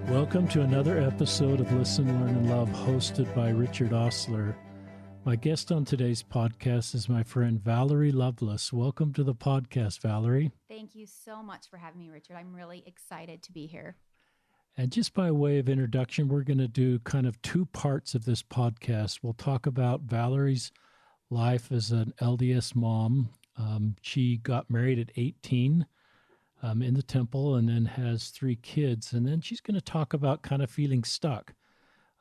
Welcome to another episode of Listen, Learn, and Love, hosted by Richard Osler. My guest on today's podcast is my friend Valerie Loveless. Welcome to the podcast, Valerie. Thank you so much for having me, Richard. I'm really excited to be here. And just by way of introduction, we're going to do kind of two parts of this podcast. We'll talk about Valerie's life as an LDS mom. She got married at 18 in the temple and then has 3 kids. And then she's going to talk about kind of feeling stuck.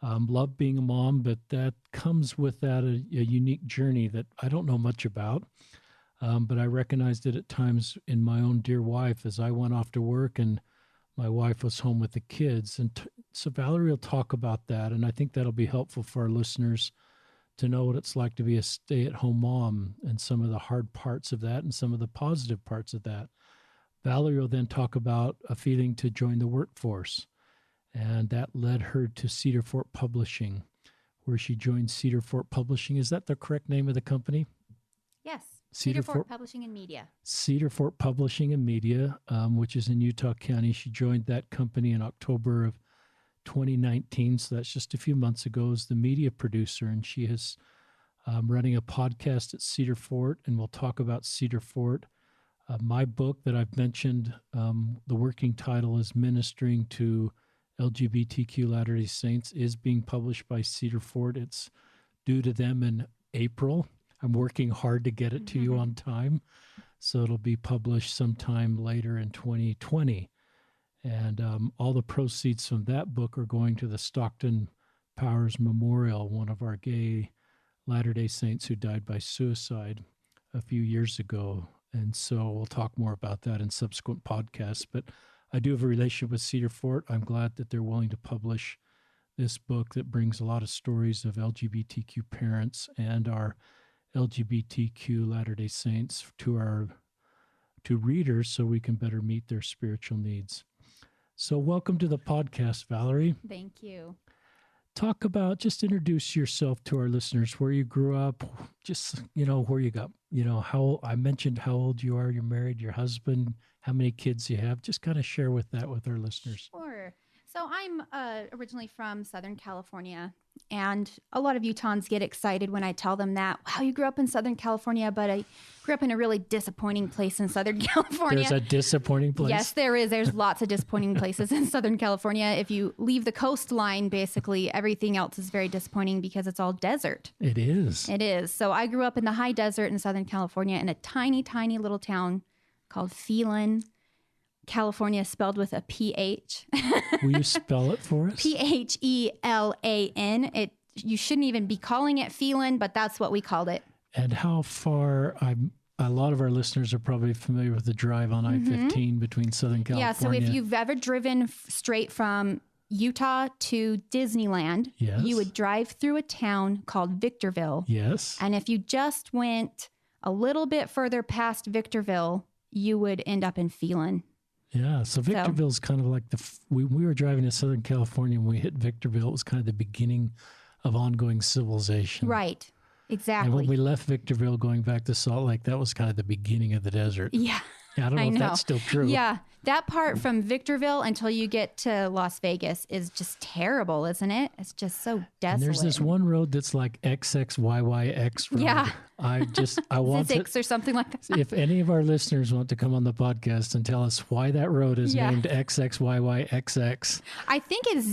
Love being a mom, but that comes with that a unique journey that I don't know much about. But I recognized it at times in my own dear wife as I went off to work and my wife was home with the kids. And so Valerie will talk about that. And I think that'll be helpful for our listeners to know what it's like to be a stay-at-home mom and some of the hard parts of that and some of the positive parts of that. Valerie will then talk about a feeling to join the workforce. And that led her to Cedar Fort Publishing, where she joined Cedar Fort Publishing. Is that the correct name of the company? Yes, Cedar Fort Publishing and Media. Cedar Fort Publishing and Media, which is in Utah County. She joined that company in October of 2019, so that's just a few months ago, as the media producer. And she is running a podcast at Cedar Fort, and we'll talk about Cedar Fort. My book that I've mentioned, the working title is Ministering to LGBTQ Latter-day Saints, is being published by Cedar Fort. It's due to them in April. I'm working hard to get it to you on time, so it'll be published sometime later in 2020. And all the proceeds from that book are going to the Stockton Powers Memorial, one of our gay Latter-day Saints who died by suicide a few years ago. And so we'll talk more about that in subsequent podcasts. But I do have a relationship with Cedar Fort. I'm glad that they're willing to publish this book that brings a lot of stories of LGBTQ parents and our LGBTQ Latter-day Saints to readers so we can better meet their spiritual needs. So welcome to the podcast, Valerie. Thank you. Just introduce yourself to our listeners, where you grew up, just, where you got, how I mentioned how old you are, you're married, your husband, how many kids you have. Just kind of share with our listeners. Sure. So I'm originally from Southern California, and a lot of Utahns get excited when I tell them that, wow, you grew up in Southern California, but I grew up in a really disappointing place in Southern California. There's a disappointing place? Yes, there is. There's lots of disappointing places in Southern California. If you leave the coastline, basically everything else is very disappointing because it's all desert. It is. It is. So I grew up in the high desert in Southern California in a tiny, tiny little town called Phelan, California, spelled with a PH. Will you spell it for us? Phelan. You shouldn't even be calling it Phelan, but that's what we called it. And how far, a lot of our listeners are probably familiar with the drive on I-15 between Southern California. Yeah, so if you've ever driven straight from Utah to Disneyland, yes, you would drive through a town called Victorville. Yes. And if you just went a little bit further past Victorville, you would end up in Phelan. Yeah, so Victorville's kind of like we were driving to Southern California when we hit Victorville. It was kind of the beginning of ongoing civilization. Right, exactly. And when we left Victorville going back to Salt Lake, that was kind of the beginning of the desert. Yeah. I don't know if that's still true. Yeah, that part from Victorville until you get to Las Vegas is just terrible, isn't it? It's just so desolate. And there's this one road that's like XXYYX road. Yeah. I want Zizix or something like that. If any of our listeners want to come on the podcast and tell us why that road is named XXYYXX. I think it's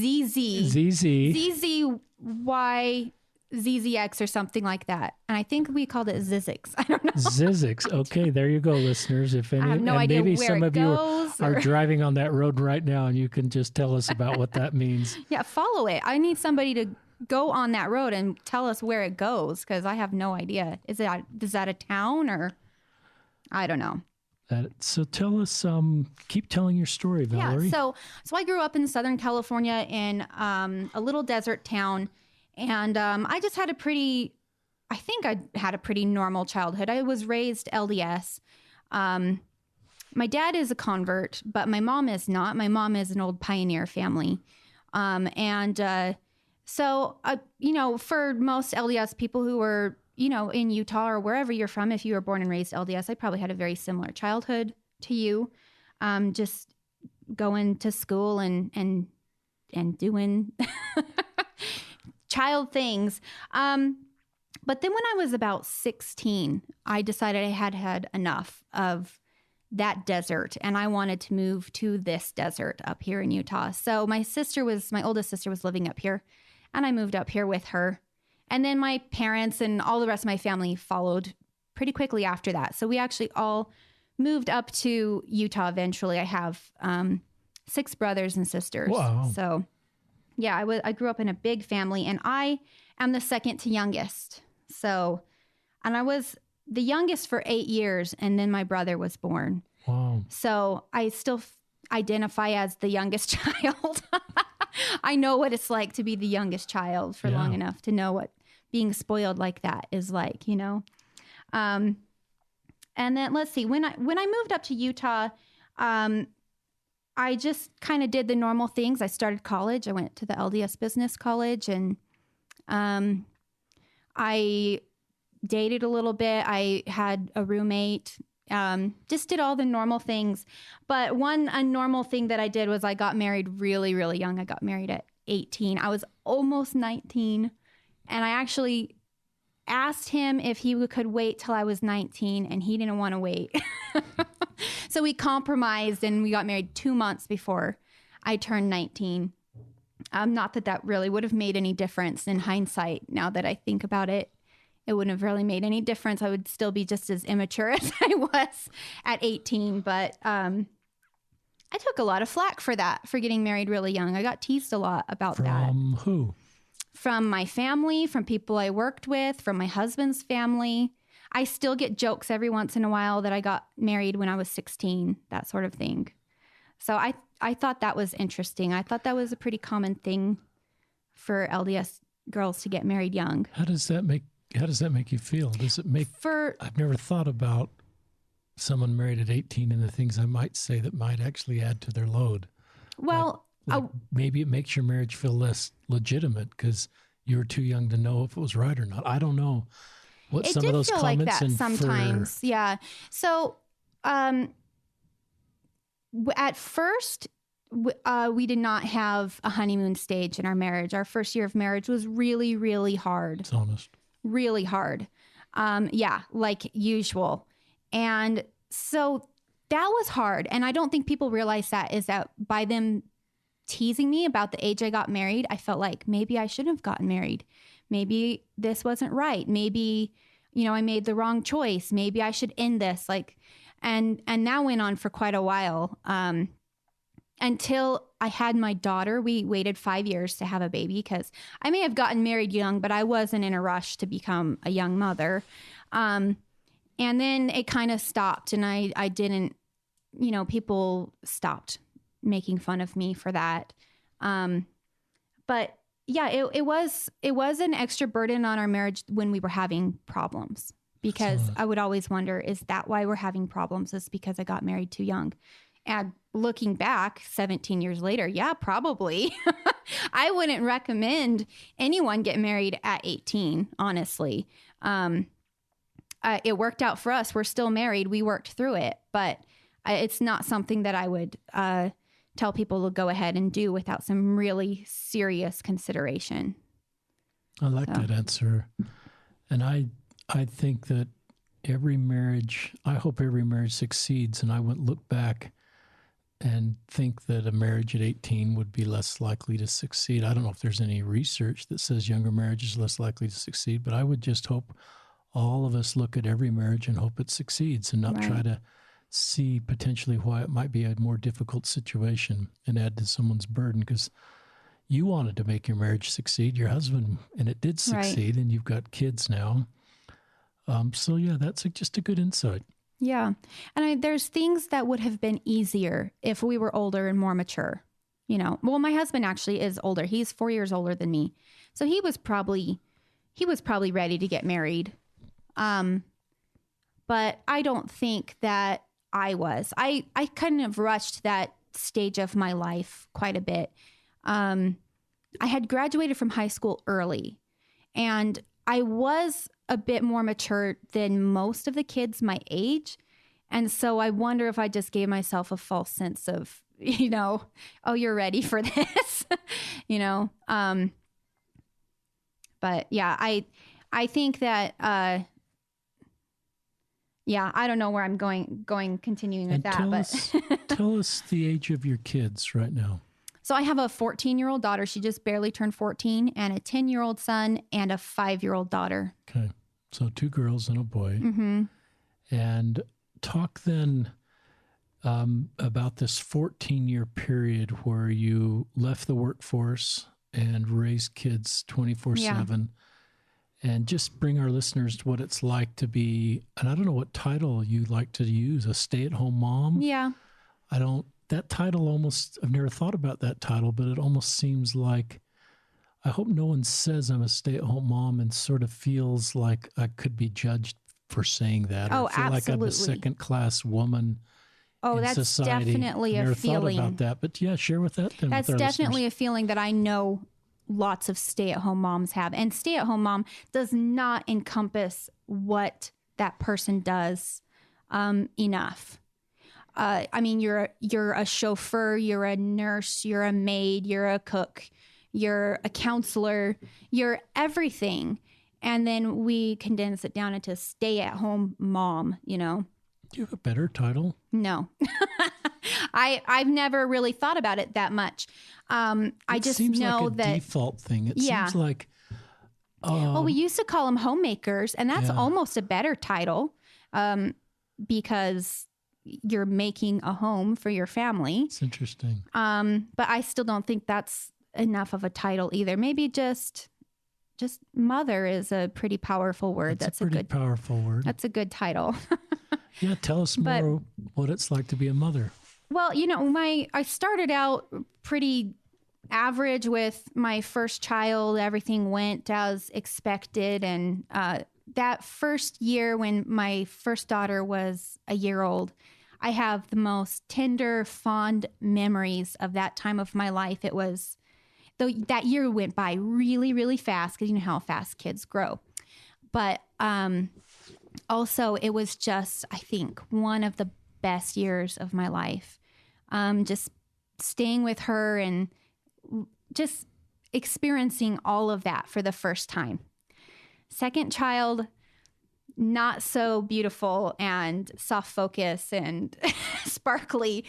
ZZX or something like that. And I think we called it Zizix. I don't know. Zizix. Okay, there you go, listeners. If any, I have no idea maybe where some it of goes, you are driving on that road right now and you can just tell us about what that means. Yeah, follow it. I need somebody to go on that road and tell us where it goes, because I have no idea. Is that a town, or I don't know. So tell us, keep telling your story, Valerie. Yeah, so I grew up in Southern California in a little desert town, and I had a pretty normal childhood. I was raised LDS. My dad is a convert, but my mom is not. My mom is an old pioneer family. So, for most LDS people who were, in Utah or wherever you're from, if you were born and raised LDS, I probably had a very similar childhood to you. Just going to school and and doing child things. But then when I was about 16, I decided I had had enough of that desert and I wanted to move to this desert up here in Utah. So my oldest sister was living up here and I moved up here with her. And then my parents and all the rest of my family followed pretty quickly after that. So we actually all moved up to Utah eventually. I have 6 brothers and sisters. Wow. So yeah, I grew up in a big family and I am the second to youngest. So, and I was the youngest for 8 years and then my brother was born. Wow. So I still identify as the youngest child. I know what it's like to be the youngest child for long enough to know what being spoiled like that is like, you know? And then let's see, when I moved up to Utah, I just kind of did the normal things. I started college. I went to the LDS Business College and I dated a little bit. I had a roommate, just did all the normal things. But one unnormal thing that I did was I got married really, really young. I got married at 18. I was almost 19. And I actually asked him if he could wait till I was 19 and he didn't want to wait. So we compromised and we got married 2 months before I turned 19. Not that really would have made any difference in hindsight. Now that I think about it, it wouldn't have really made any difference. I would still be just as immature as I was at 18. But I took a lot of flack for that, for getting married really young. I got teased a lot about that. From who? From my family, from people I worked with, from my husband's family. I still get jokes every once in a while that I got married when I was 16, that sort of thing. So I thought that was interesting. I thought that was a pretty common thing for LDS girls to get married young. How does that make you feel? Does it make I've never thought about someone married at 18 and the things I might say that might actually add to their load. Well, like maybe it makes your marriage feel less legitimate because you were too young to know if it was right or not. I don't know what some of those comments like that sometimes. Yeah. So at first, we did not have a honeymoon stage in our marriage. Our first year of marriage was really, really hard. It's honest. Really hard. Yeah, like usual. And so that was hard. And I don't think people realize that is that by them teasing me about the age I got married, I felt like maybe I shouldn't have gotten married. Maybe this wasn't right. Maybe, I made the wrong choice. Maybe I should end this. And that went on for quite a while. Until I had my daughter. We waited 5 years to have a baby because I may have gotten married young, but I wasn't in a rush to become a young mother. And then it kind of stopped and I didn't, people stopped making fun of me for that. But yeah, it was an extra burden on our marriage when we were having problems, because I would always wonder, is that why we're having problems? Is because I got married too young? And looking back 17 years later, yeah, probably. I wouldn't recommend anyone get married at 18, honestly. It worked out for us. We're still married. We worked through it, but it's not something that I would tell people to go ahead and do without some really serious consideration. I like that answer. And I think that I hope every marriage succeeds. And I wouldn't look back and think that a marriage at 18 would be less likely to succeed. I don't know if there's any research that says younger marriage is less likely to succeed, but I would just hope all of us look at every marriage and hope it succeeds and not try to see potentially why it might be a more difficult situation and add to someone's burden, because you wanted to make your marriage succeed, your husband, and it did succeed, and you've got kids now. So yeah, that's just a good insight. Yeah. And there's things that would have been easier if we were older and more mature, Well, my husband actually is older. He's 4 years older than me. So he was probably ready to get married. But I don't think that I was. I kind of rushed that stage of my life quite a bit. I had graduated from high school early, and I was a bit more mature than most of the kids my age. And so I wonder if I just gave myself a false sense of oh, you're ready for this, but yeah, I think that, I don't know where I'm continuing with that, tell us the age of your kids right now. So I have a 14-year-old daughter. She just barely turned 14, and a 10-year-old son and a 5-year-old daughter. Okay. So 2 girls and a boy. Mm-hmm. And talk then about this 14-year period where you left the workforce and raised kids 24/7. And just bring our listeners to what it's like to be, and I don't know what title you like to use, a stay-at-home mom. Yeah. That title almost, I've never thought about that title, but it almost seems like, I hope no one says I'm a stay-at-home mom and sort of feels like I could be judged for saying that. Oh, or feel absolutely. like I'm a second-class woman in that's society. Definitely I've never a feeling. thought about that, but yeah, share with that then. That's with our definitely listeners. a feeling that I know lots of stay-at-home moms have. And stay-at-home mom does not encompass what that person does enough. I mean, you're a chauffeur, you're a nurse, you're a maid, you're a cook, you're a counselor, you're everything. And then we condense it down into stay-at-home mom, Do you have a better title? No. I've never really thought about it that much. I just seems know like a that default thing. It seems like well, we used to call them homemakers, and that's almost a better title because you're making a home for your family. It's interesting. But I still don't think that's enough of a title either. Maybe just mother is a pretty powerful word. That's a pretty powerful word. That's a good title. Yeah, tell us more what it's like to be a mother. Well, I started out pretty average with my first child. Everything went as expected. And that first year when my first daughter was a year old, I have the most tender, fond memories of that time of my life. It was, though that year went by really, really fast because you know how fast kids grow. But also it was just, I think, one of the best years of my life. Just staying with her and just experiencing all of that for the first time. Second child, not so beautiful and soft focus and sparkly.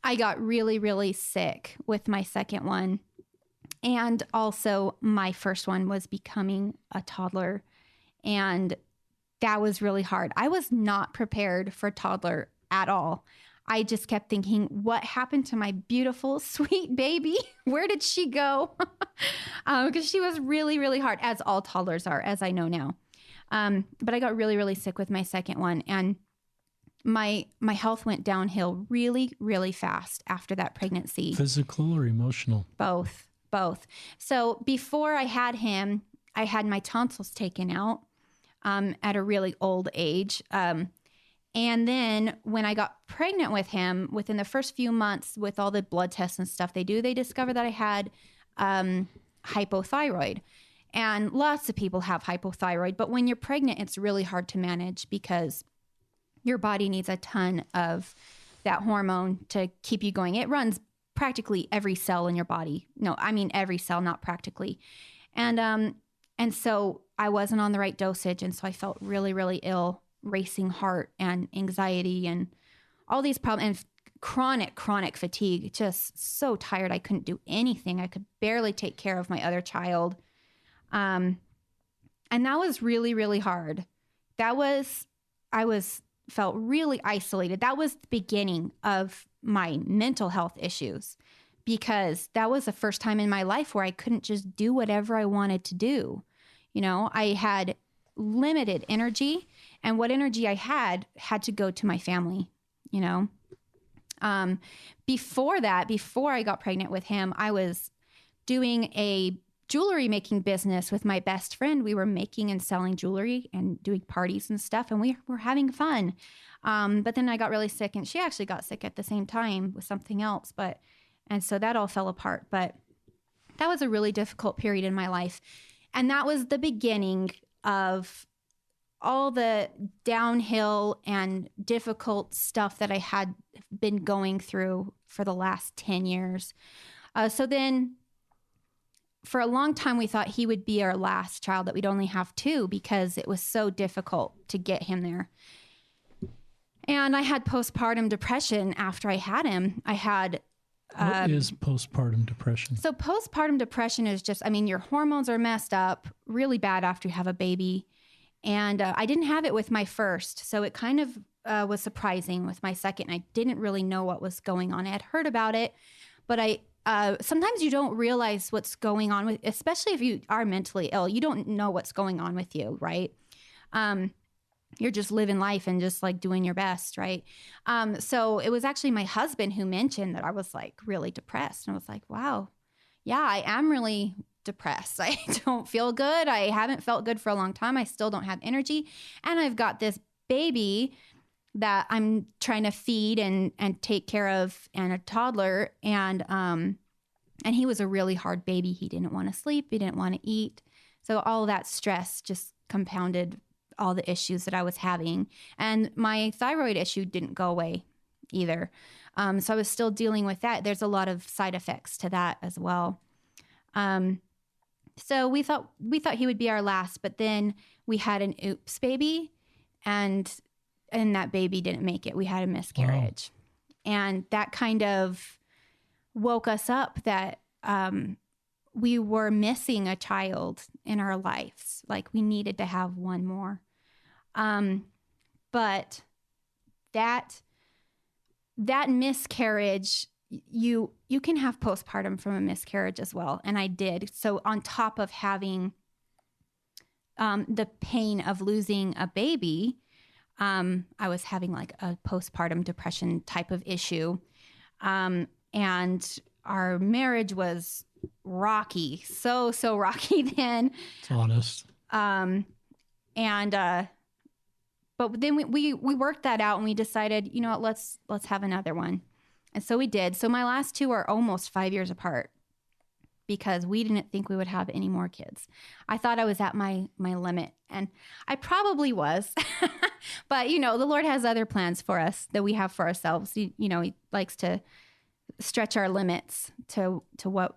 I got really, really sick with my second one. And also my first one was becoming a toddler. And that was really hard. I was not prepared for toddler at all. I just kept thinking, what happened to my beautiful, sweet baby? Where did she go? Because she was really, really hard, as all toddlers are, as I know now. But I got really, really sick with my second one. And my health went downhill really, really fast after that pregnancy. Physical or emotional? Both. So before I had him, I had my tonsils taken out at a really old age. And then when I got pregnant with him, within the first few months with all the blood tests and stuff they do, they discovered that I had hypothyroid. And lots of people have hypothyroid, but when you're pregnant, it's really hard to manage because your body needs a ton of that hormone to keep you going. It runs practically every cell in your body. No, I mean every cell, not practically. And so I wasn't on the right dosage. And so I felt really, really ill, racing heart and anxiety and all these problems and chronic fatigue, just so tired. I couldn't do anything. I could barely take care of my other child. And that was really, really hard. Felt really isolated. That was the beginning of my mental health issues because that was the first time in my life where I couldn't just do whatever I wanted to do. I had limited energy, and what energy I had to go to my family, Before I got pregnant with him, I was doing a jewelry making business with my best friend. We were making and selling jewelry and doing parties and stuff, and we were having fun. But then I got really sick, and she actually got sick at the same time with something else. And so that all fell apart. But that was a really difficult period in my life. And that was the beginning of all the downhill and difficult stuff that I had been going through for the last 10 years. So then for a long time, we thought he would be our last child, that we'd only have two because it was so difficult to get him there. And I had postpartum depression after I had him. I had... What is postpartum depression? So postpartum depression is just, I mean, your hormones are messed up really bad after you have a baby. And I didn't have it with my first. So it kind of was surprising with my second. I didn't really know what was going on. I had heard about it, but sometimes you don't realize what's going on with, especially if you are mentally ill, you don't know what's going on with you, right? You're just living life and just like doing your best, right? So it was actually my husband who mentioned that I was like really depressed. And I was like, wow, yeah, I am really depressed. I don't feel good. I haven't felt good for a long time. I still don't have energy. And I've got this baby that I'm trying to feed and take care of, and a toddler. And he was a really hard baby. He didn't want to sleep. He didn't want to eat. So all of that stress just compounded all the issues that I was having. And my thyroid issue didn't go away either. So I was still dealing with that. There's a lot of side effects to that as well. So we thought he would be our last, but then we had an oops baby, and that baby didn't make it. We had a miscarriage. Wow. And that kind of woke us up that we were missing a child in our lives. Like we needed to have one more. But that miscarriage, you can have postpartum from a miscarriage as well. And I did. So on top of having the pain of losing a baby, I was having like a postpartum depression type of issue. And our marriage was rocky, so rocky then. It's honest. But then we worked that out, and we decided, you know what, let's have another one. And so we did. So my last two are almost 5 years apart because we didn't think we would have any more kids. I thought I was at my limit, and I probably was. But, you know, the Lord has other plans for us that we have for ourselves. He likes to stretch our limits to what,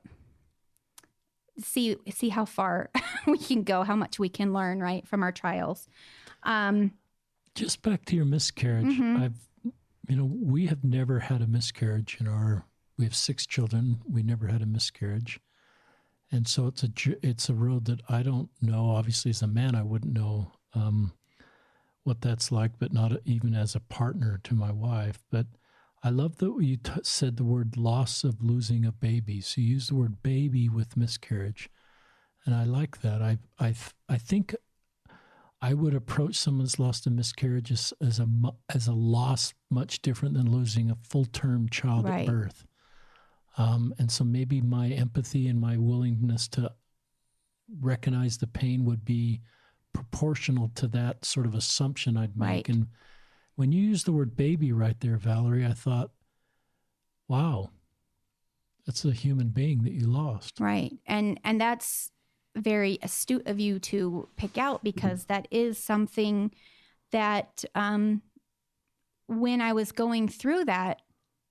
see how far we can go, how much we can learn, right, from our trials. Just back to your miscarriage. Mm-hmm. We have never had a miscarriage we have 6 children. We never had a miscarriage. And so it's a road that I don't know. Obviously, as a man, I wouldn't know what that's like, but not even as a partner to my wife. But I love that you said the word loss of losing a baby. So you used the word baby with miscarriage. And I like that. I think I would approach someone who's lost a miscarriage as a loss much different than losing a full-term child right. at birth. And so maybe my empathy and my willingness to recognize the pain would be proportional to that sort of assumption I'd make. Right. And when you use the word baby right there, Valerie, I thought, wow, that's a human being that you lost. Right. And that's very astute of you to pick out, because that is something that when I was going through that,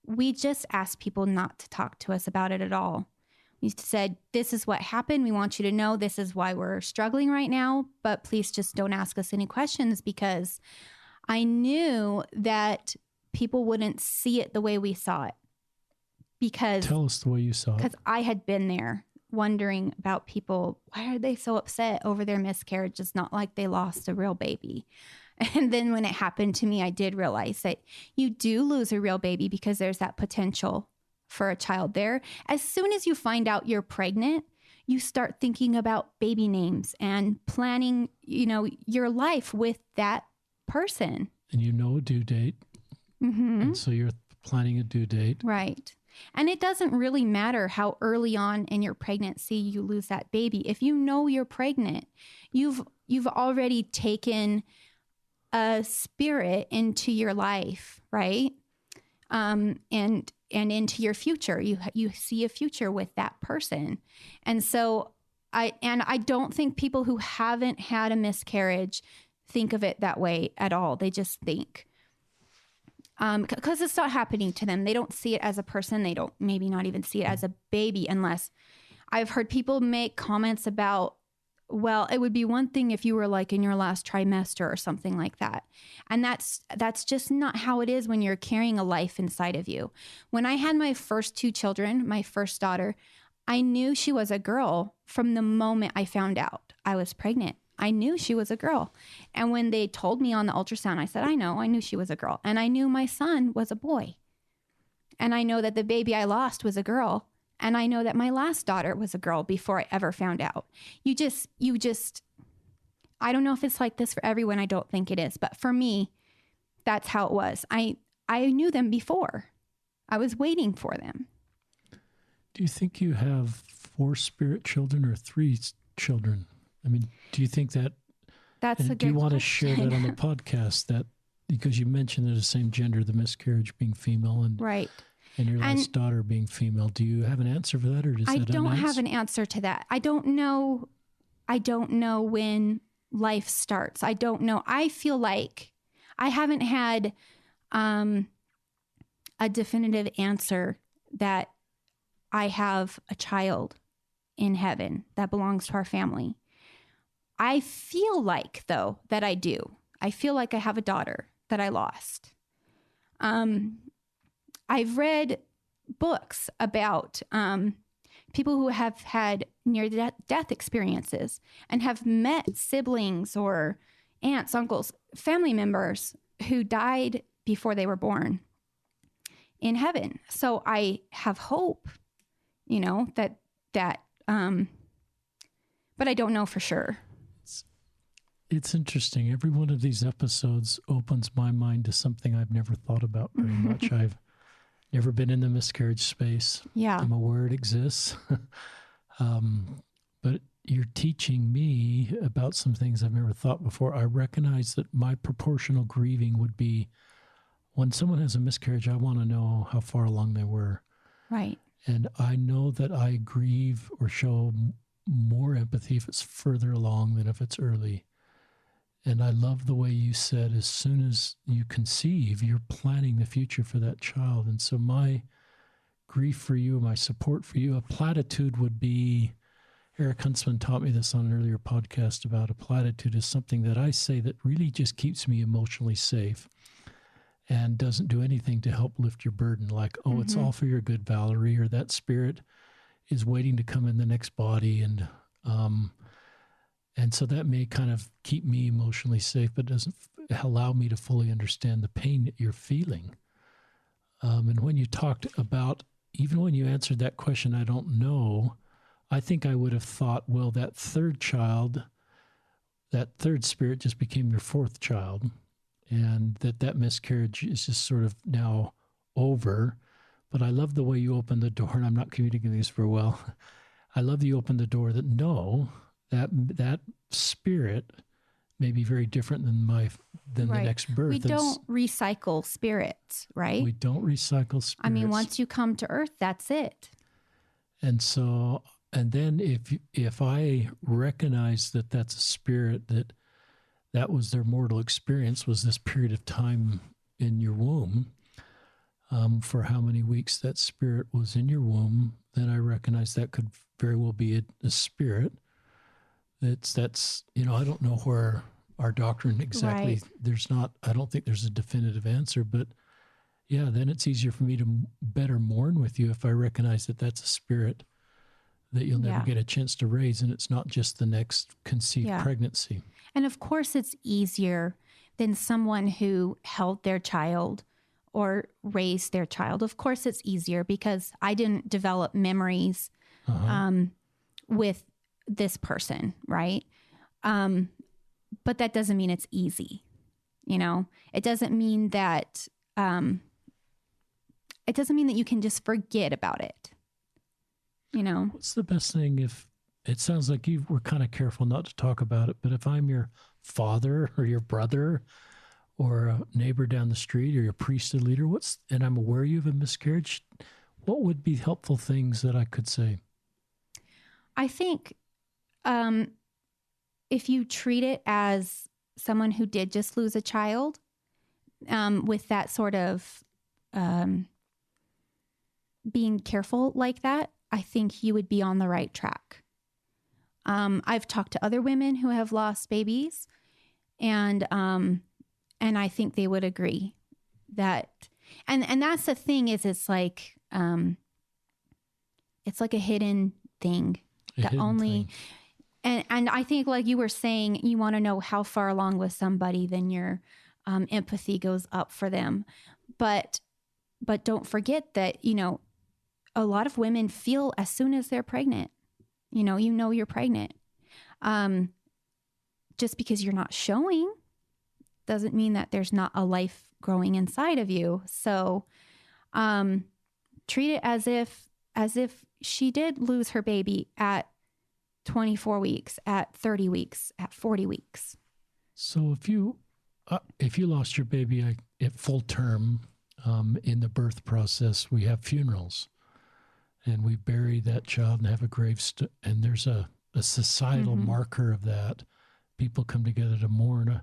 we just asked people not to talk to us about it at all. We said, this is what happened. We want you to know this is why we're struggling right now, but please just don't ask us any questions, because I knew that people wouldn't see it the way we saw it. Because tell us the way you saw it. Because I had been there wondering about people. Why are they so upset over their miscarriage? It's not like they lost a real baby. And then when it happened to me, I did realize that you do lose a real baby because there's that potential for a child there. As soon as you find out you're pregnant, you start thinking about baby names and planning, your life with that person. And a due date. Mm-hmm. And so you're planning a due date. Right. And it doesn't really matter how early on in your pregnancy you lose that baby. If you know you're pregnant, you've already taken a spirit into your life, right? And into your future. You see a future with that person. And so I don't think people who haven't had a miscarriage think of it that way at all. They just think. because it's not happening to them. They don't see it as a person. They don't maybe not even see it as a baby, unless I've heard people make comments about, well, it would be one thing if you were like in your last trimester or something like that. And that's just not how it is when you're carrying a life inside of you. When I had my first two children, my first daughter, I knew she was a girl from the moment I found out I was pregnant. I knew she was a girl. And when they told me on the ultrasound, I said, I knew she was a girl. And I knew my son was a boy. And I know that the baby I lost was a girl. And I know that my last daughter was a girl before I ever found out. You just, I don't know if it's like this for everyone. I don't think it is. But for me, that's how it was. I knew them before. I was waiting for them. Do you think you have 4 spirit children or 3 children? I mean, do you think that? That's a good question. Do you want to share that on the podcast? That because you mentioned they're the same gender, the miscarriage being female, and right, and your last daughter being female. Do you have an answer for that, or I don't have an answer to that. I don't know when life starts. I don't know. I feel like I haven't had a definitive answer that I have a child in heaven that belongs to our family. I feel like, though, that I do. I feel like I have a daughter that I lost. I've read books about people who have had near-death experiences and have met siblings or aunts, uncles, family members who died before they were born in heaven. So I have hope, that but I don't know for sure. It's interesting. Every one of these episodes opens my mind to something I've never thought about very much. I've never been in the miscarriage space. Yeah. I'm aware it exists. But you're teaching me about some things I've never thought before. I recognize that my proportional grieving would be when someone has a miscarriage, I want to know how far along they were. Right. And I know that I grieve or show more empathy if it's further along than if it's early. And I love the way you said, as soon as you conceive, you're planning the future for that child. And so my grief for you, my support for you, a platitude would be, Eric Huntsman taught me this on an earlier podcast about a platitude is something that I say that really just keeps me emotionally safe and doesn't do anything to help lift your burden. Like, oh, it's all for your good, Valerie, or that spirit is waiting to come in the next body. And so that may kind of keep me emotionally safe, but doesn't allow me to fully understand the pain that you're feeling. And when you talked about, even when you answered that question, I don't know, I think I would have thought, well, that third child, that third spirit just became your fourth child, and that miscarriage is just sort of now over. But I love the way you opened the door, and I'm not communicating this very well. I love that you opened the door that no, that spirit may be very different than right. the next birth. We don't recycle spirits, right? We don't recycle spirits. I mean, once you come to earth, that's it. And so, and then if I recognize that that's a spirit, that was their mortal experience, was this period of time in your womb, for how many weeks that spirit was in your womb, then I recognize that could very well be a spirit. That's I don't know where our doctrine exactly, right. I don't think there's a definitive answer, but yeah, then it's easier for me to better mourn with you if I recognize that that's a spirit that you'll never get a chance to raise, and it's not just the next conceived pregnancy. And of course it's easier than someone who held their child or raised their child. Of course it's easier because I didn't develop memories with this person, right? But that doesn't mean it's easy. It doesn't mean that you can just forget about it. What's the best thing if it sounds like you were kind of careful not to talk about it, but if I'm your father or your brother or a neighbor down the street or your priesthood leader, and I'm aware you have a miscarriage, what would be helpful things that I could say? I think if you treat it as someone who did just lose a child, with that sort of being careful like that, I think you would be on the right track. I've talked to other women who have lost babies, and I think they would agree that, and that's the thing is it's like a hidden thing that only, and I think like you were saying, you want to know how far along with somebody, then your empathy goes up for them. But don't forget that, a lot of women feel as soon as they're pregnant, you're pregnant. Just because you're not showing doesn't mean that there's not a life growing inside of you. So, treat it as if she did lose her baby at 24 weeks, at 30 weeks, at 40 weeks. So if you lost your baby at full term, in the birth process, we have funerals, and we bury that child and have a and there's a societal marker of that. People come together to mourn.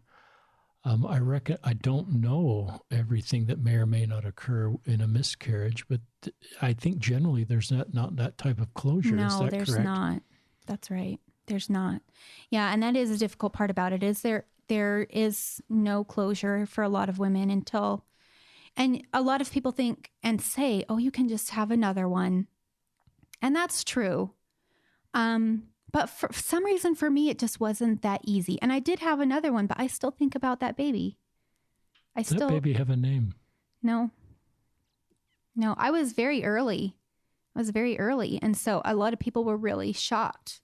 I reckon, I don't know everything that may or may not occur in a miscarriage, but I think generally there's not that type of closure. No, is that there's correct? not. That's right. There's not. Yeah, and that is a difficult part about it. Is there is no closure for a lot of women until, and a lot of people think and say, oh, you can just have another one. And that's true. But for some reason, for me, it just wasn't that easy. And I did have another one, but I still think about that baby. Does that baby have a name? No, I was very early. And so a lot of people were really shocked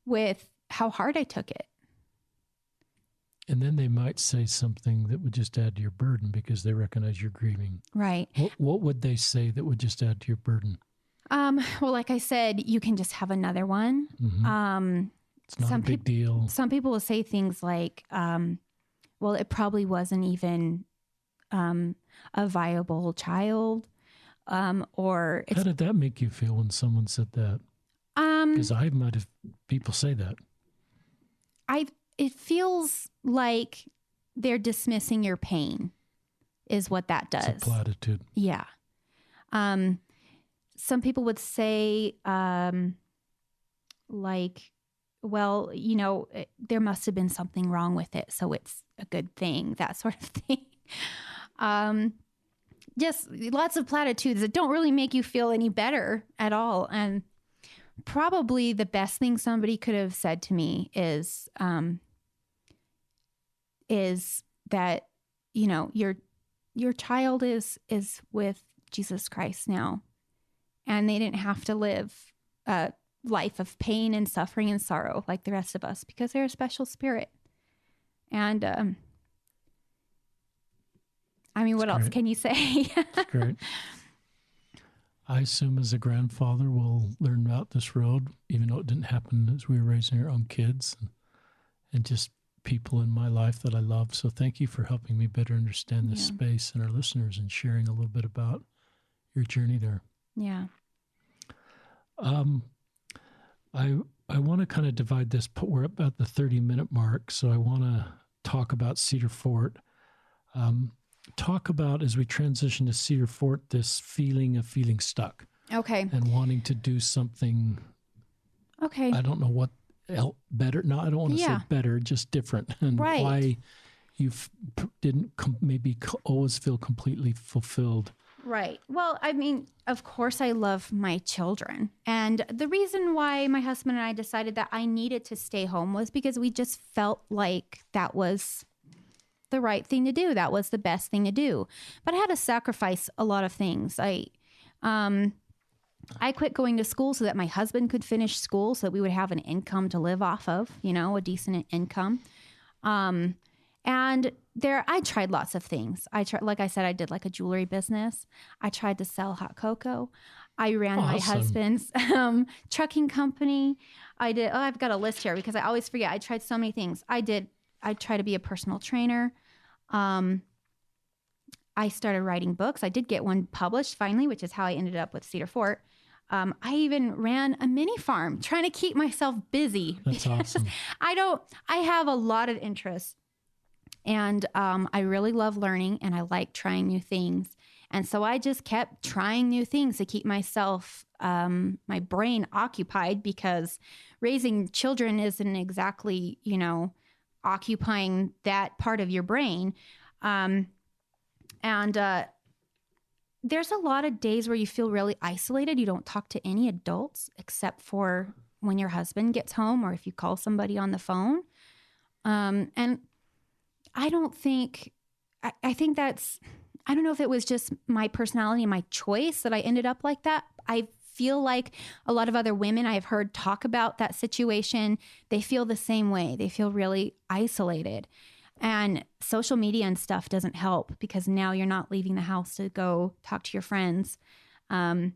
with how hard I took it. And then they might say something that would just add to your burden because they recognize you're grieving. Right. What would they say that would just add to your burden? Well, like I said, you can just have another one. Mm-hmm. It's not a big deal. Some people will say things like, well, it probably wasn't even a viable child. Or how did that make you feel when someone said that? Because I might have people say that. It feels like they're dismissing your pain, is what that does. It's a platitude. Yeah. Some people would say, like, well, there must have been something wrong with it, so it's a good thing, that sort of thing. Just lots of platitudes that don't really make you feel any better at all. And probably the best thing somebody could have said to me is that, your child is with Jesus Christ now. And they didn't have to live a life of pain and suffering and sorrow like the rest of us because they're a special spirit. And, what else can you say? That's great. I assume as a grandfather, we'll learn about this road, even though it didn't happen as we were raising our own kids and just people in my life that I love. So thank you for helping me better understand this space and our listeners and sharing a little bit about your journey there. Yeah. I want to kind of divide this, but we're about the 30-minute mark. So I want to talk about Cedar Fort. Talk about, as we transition to Cedar Fort, this feeling of feeling stuck. Okay. And wanting to do something. Okay. I don't know what better. No, I don't want to say better, just different. And why you didn't maybe always feel completely fulfilled. Right. Well, of course I love my children. And the reason why my husband and I decided that I needed to stay home was because we just felt like that was the right thing to do. That was the best thing to do. But I had to sacrifice a lot of things. I quit going to school so that my husband could finish school so that we would have an income to live off of, a decent income. And I tried lots of things. Like I said, I did like a jewelry business. I tried to sell hot cocoa. I ran my husband's trucking company. I've got a list here because I always forget. I tried so many things. I tried to be a personal trainer. I started writing books. I did get one published finally, which is how I ended up with Cedar Fort. I even ran a mini farm trying to keep myself busy. That's awesome. I have a lot of interest And I really love learning and I like trying new things. And so I just kept trying new things to keep myself, my brain occupied, because raising children isn't exactly, occupying that part of your brain. There's a lot of days where you feel really isolated. You don't talk to any adults except for when your husband gets home or if you call somebody on the phone. And I don't think, I think that's, I don't know if it was just my personality and my choice that I ended up like that. I feel like a lot of other women I've heard talk about that situation, they feel the same way. They feel really isolated. And social media and stuff doesn't help because now you're not leaving the house to go talk to your friends. And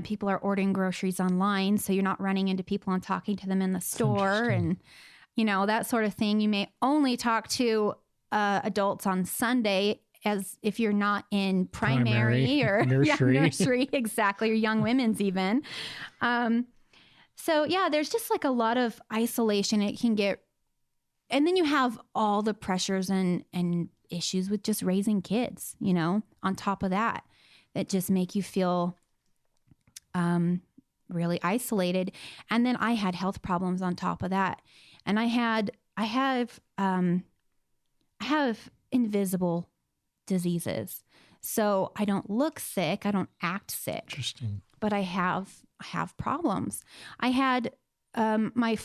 people are ordering groceries online, so you're not running into people and talking to them in the store and, that sort of thing. You may only talk to adults on Sunday as if you're not in primary or nursery. Nursery, exactly, or young women's even. So yeah, there's just like a lot of isolation. It can get, and then you have all the pressures and issues with just raising kids, on top of that just make you feel really isolated. And then I had health problems on top of that. And I have invisible diseases. So I don't look sick. I don't act sick. Interesting. But I have problems. I had my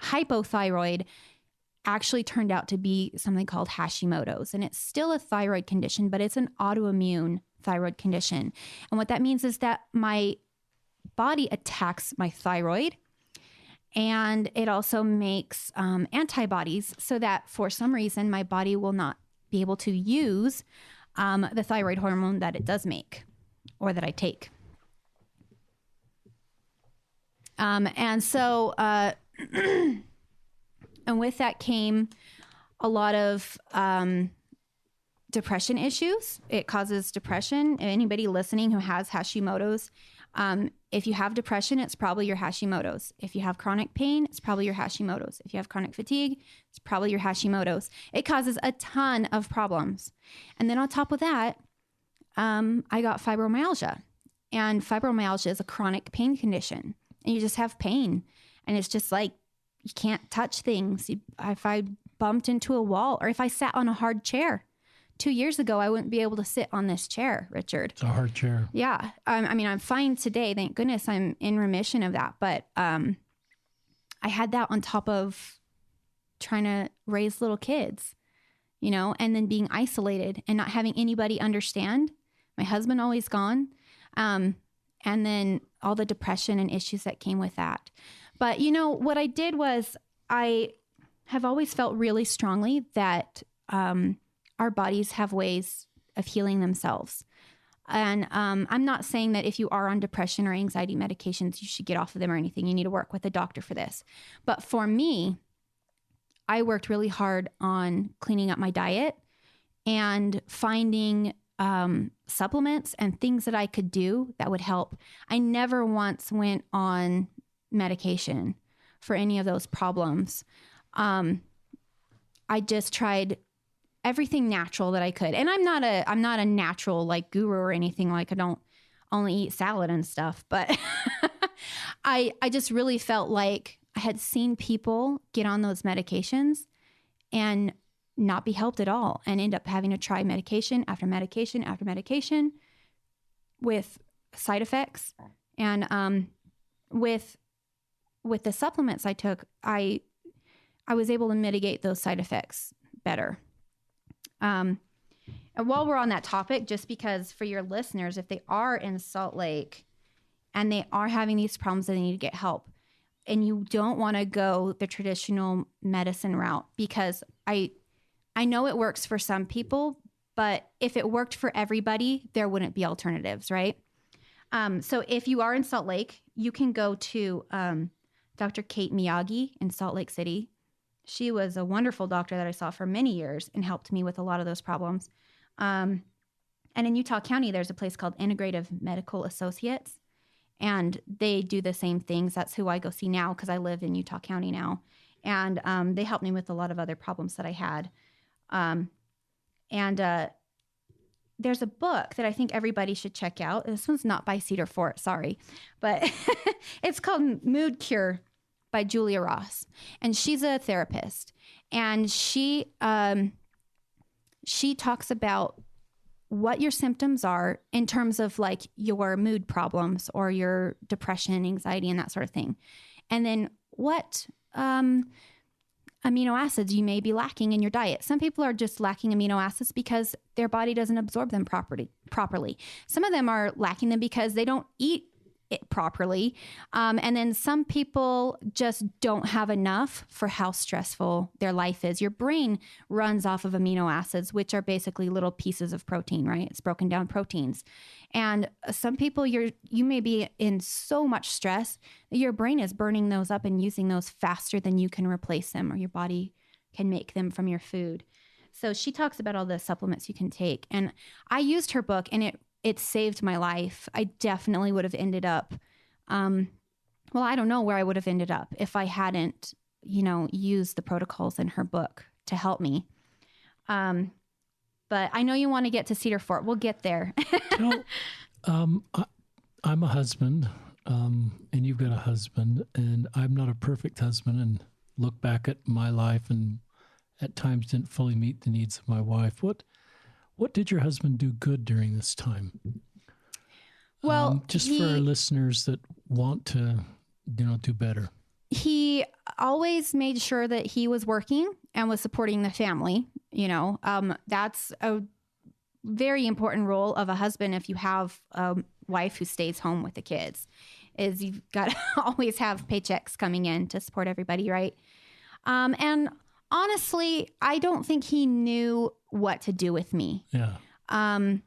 hypothyroid actually turned out to be something called Hashimoto's, and it's still a thyroid condition, but it's an autoimmune thyroid condition. And what that means is that my body attacks my thyroid, and it also makes antibodies so that for some reason my body will not be able to use the thyroid hormone that it does make or that I take. And so, and with that came a lot of depression issues. It causes depression. Anybody listening who has Hashimoto's, if you have depression, it's probably your Hashimoto's. If you have chronic pain, it's probably your Hashimoto's. If you have chronic fatigue, it's probably your Hashimoto's. It causes a ton of problems. And then on top of that, I got fibromyalgia. And fibromyalgia is a chronic pain condition. And you just have pain. And it's just like, you can't touch things. If I bumped into a wall or if I sat on a hard chair 2 years ago, I wouldn't be able to sit on this chair, Richard. It's a hard chair. Yeah. I mean, I'm fine today. Thank goodness I'm in remission of that. But I had that on top of trying to raise little kids, and then being isolated and not having anybody understand. My husband always gone. And then all the depression and issues that came with that. But, what I did was I have always felt really strongly that our bodies have ways of healing themselves. And I'm not saying that if you are on depression or anxiety medications, you should get off of them or anything. You need to work with a doctor for this. But for me, I worked really hard on cleaning up my diet and finding supplements and things that I could do that would help. I never once went on medication for any of those problems. I just tried everything natural that I could. And I'm not a natural like guru or anything. Like I don't only eat salad and stuff, but I just really felt like I had seen people get on those medications and not be helped at all and end up having to try medication after medication after medication with side effects. And with the supplements I took, I was able to mitigate those side effects better. And while we're on that topic, just because for your listeners, if they are in Salt Lake and they are having these problems and they need to get help, and you don't want to go the traditional medicine route, because I know it works for some people, but if it worked for everybody, there wouldn't be alternatives, right? So if you are in Salt Lake, you can go to Dr. Kate Miyagi in Salt Lake City. She was a wonderful doctor that I saw for many years and helped me with a lot of those problems. And in Utah County, there's a place called Integrative Medical Associates, and they do the same things. That's who I go see now because I live in Utah County now. And they helped me with a lot of other problems that I had. And there's a book that I think everybody should check out. This one's not by Cedar Fort, sorry. But it's called Mood Cure by Julia Ross. And she's a therapist. And she talks about what your symptoms are in terms of like your mood problems or your depression, anxiety, and that sort of thing. And then what amino acids you may be lacking in your diet. Some people are just lacking amino acids because their body doesn't absorb them properly. Some of them are lacking them because they don't eat it properly. And then some people just don't have enough for how stressful their life is. Your brain runs off of amino acids, which are basically little pieces of protein, right? It's broken down proteins. And some people, you may be in so much stress that your brain is burning those up and using those faster than you can replace them, or your body can make them from your food. So she talks about all the supplements you can take. And I used her book, and it saved my life. I definitely would have ended up, well, I don't know where I would have ended up if I hadn't, used the protocols in her book to help me. But I know you want to get to Cedar Fort. We'll get there. I'm a husband, and you've got a husband, and I'm not a perfect husband, and look back at my life and at times didn't fully meet the needs of my wife. What did your husband do good during this time? Well, just for our listeners that want to, do better. He always made sure that he was working and was supporting the family. That's a very important role of a husband if you have a wife who stays home with the kids, is you've got to always have paychecks coming in to support everybody, right? And honestly, I don't think he knew what to do with me. Yeah. And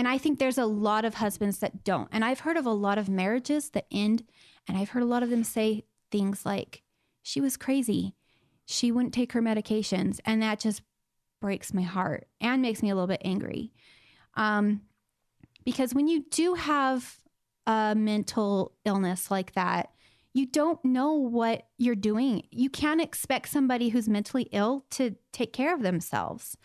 I think there's a lot of husbands that don't. And I've heard of a lot of marriages that end, and I've heard a lot of them say things like, she was crazy. She wouldn't take her medications. And that just breaks my heart and makes me a little bit angry. Because when you do have a mental illness like that, you don't know what you're doing. You can't expect somebody who's mentally ill to take care of themselves.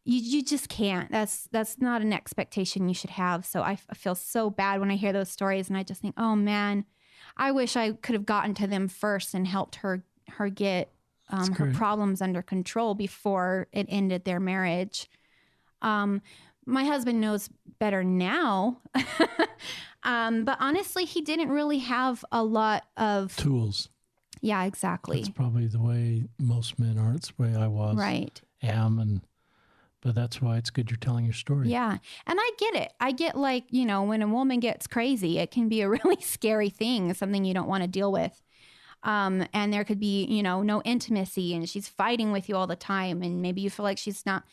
You just can't. That's not an expectation you should have. So I feel so bad when I hear those stories, and I just think, oh man, I wish I could have gotten to them first and helped her get her problems under control before it ended their marriage. My husband knows better now. But honestly, he didn't really have a lot of tools. Yeah, exactly. That's probably the way most men are. It's the way I was. Right. But that's why it's good you're telling your story. Yeah. And I get it. I get when a woman gets crazy, it can be a really scary thing, something you don't want to deal with. And there could be, no intimacy, and she's fighting with you all the time. And maybe you feel like she's not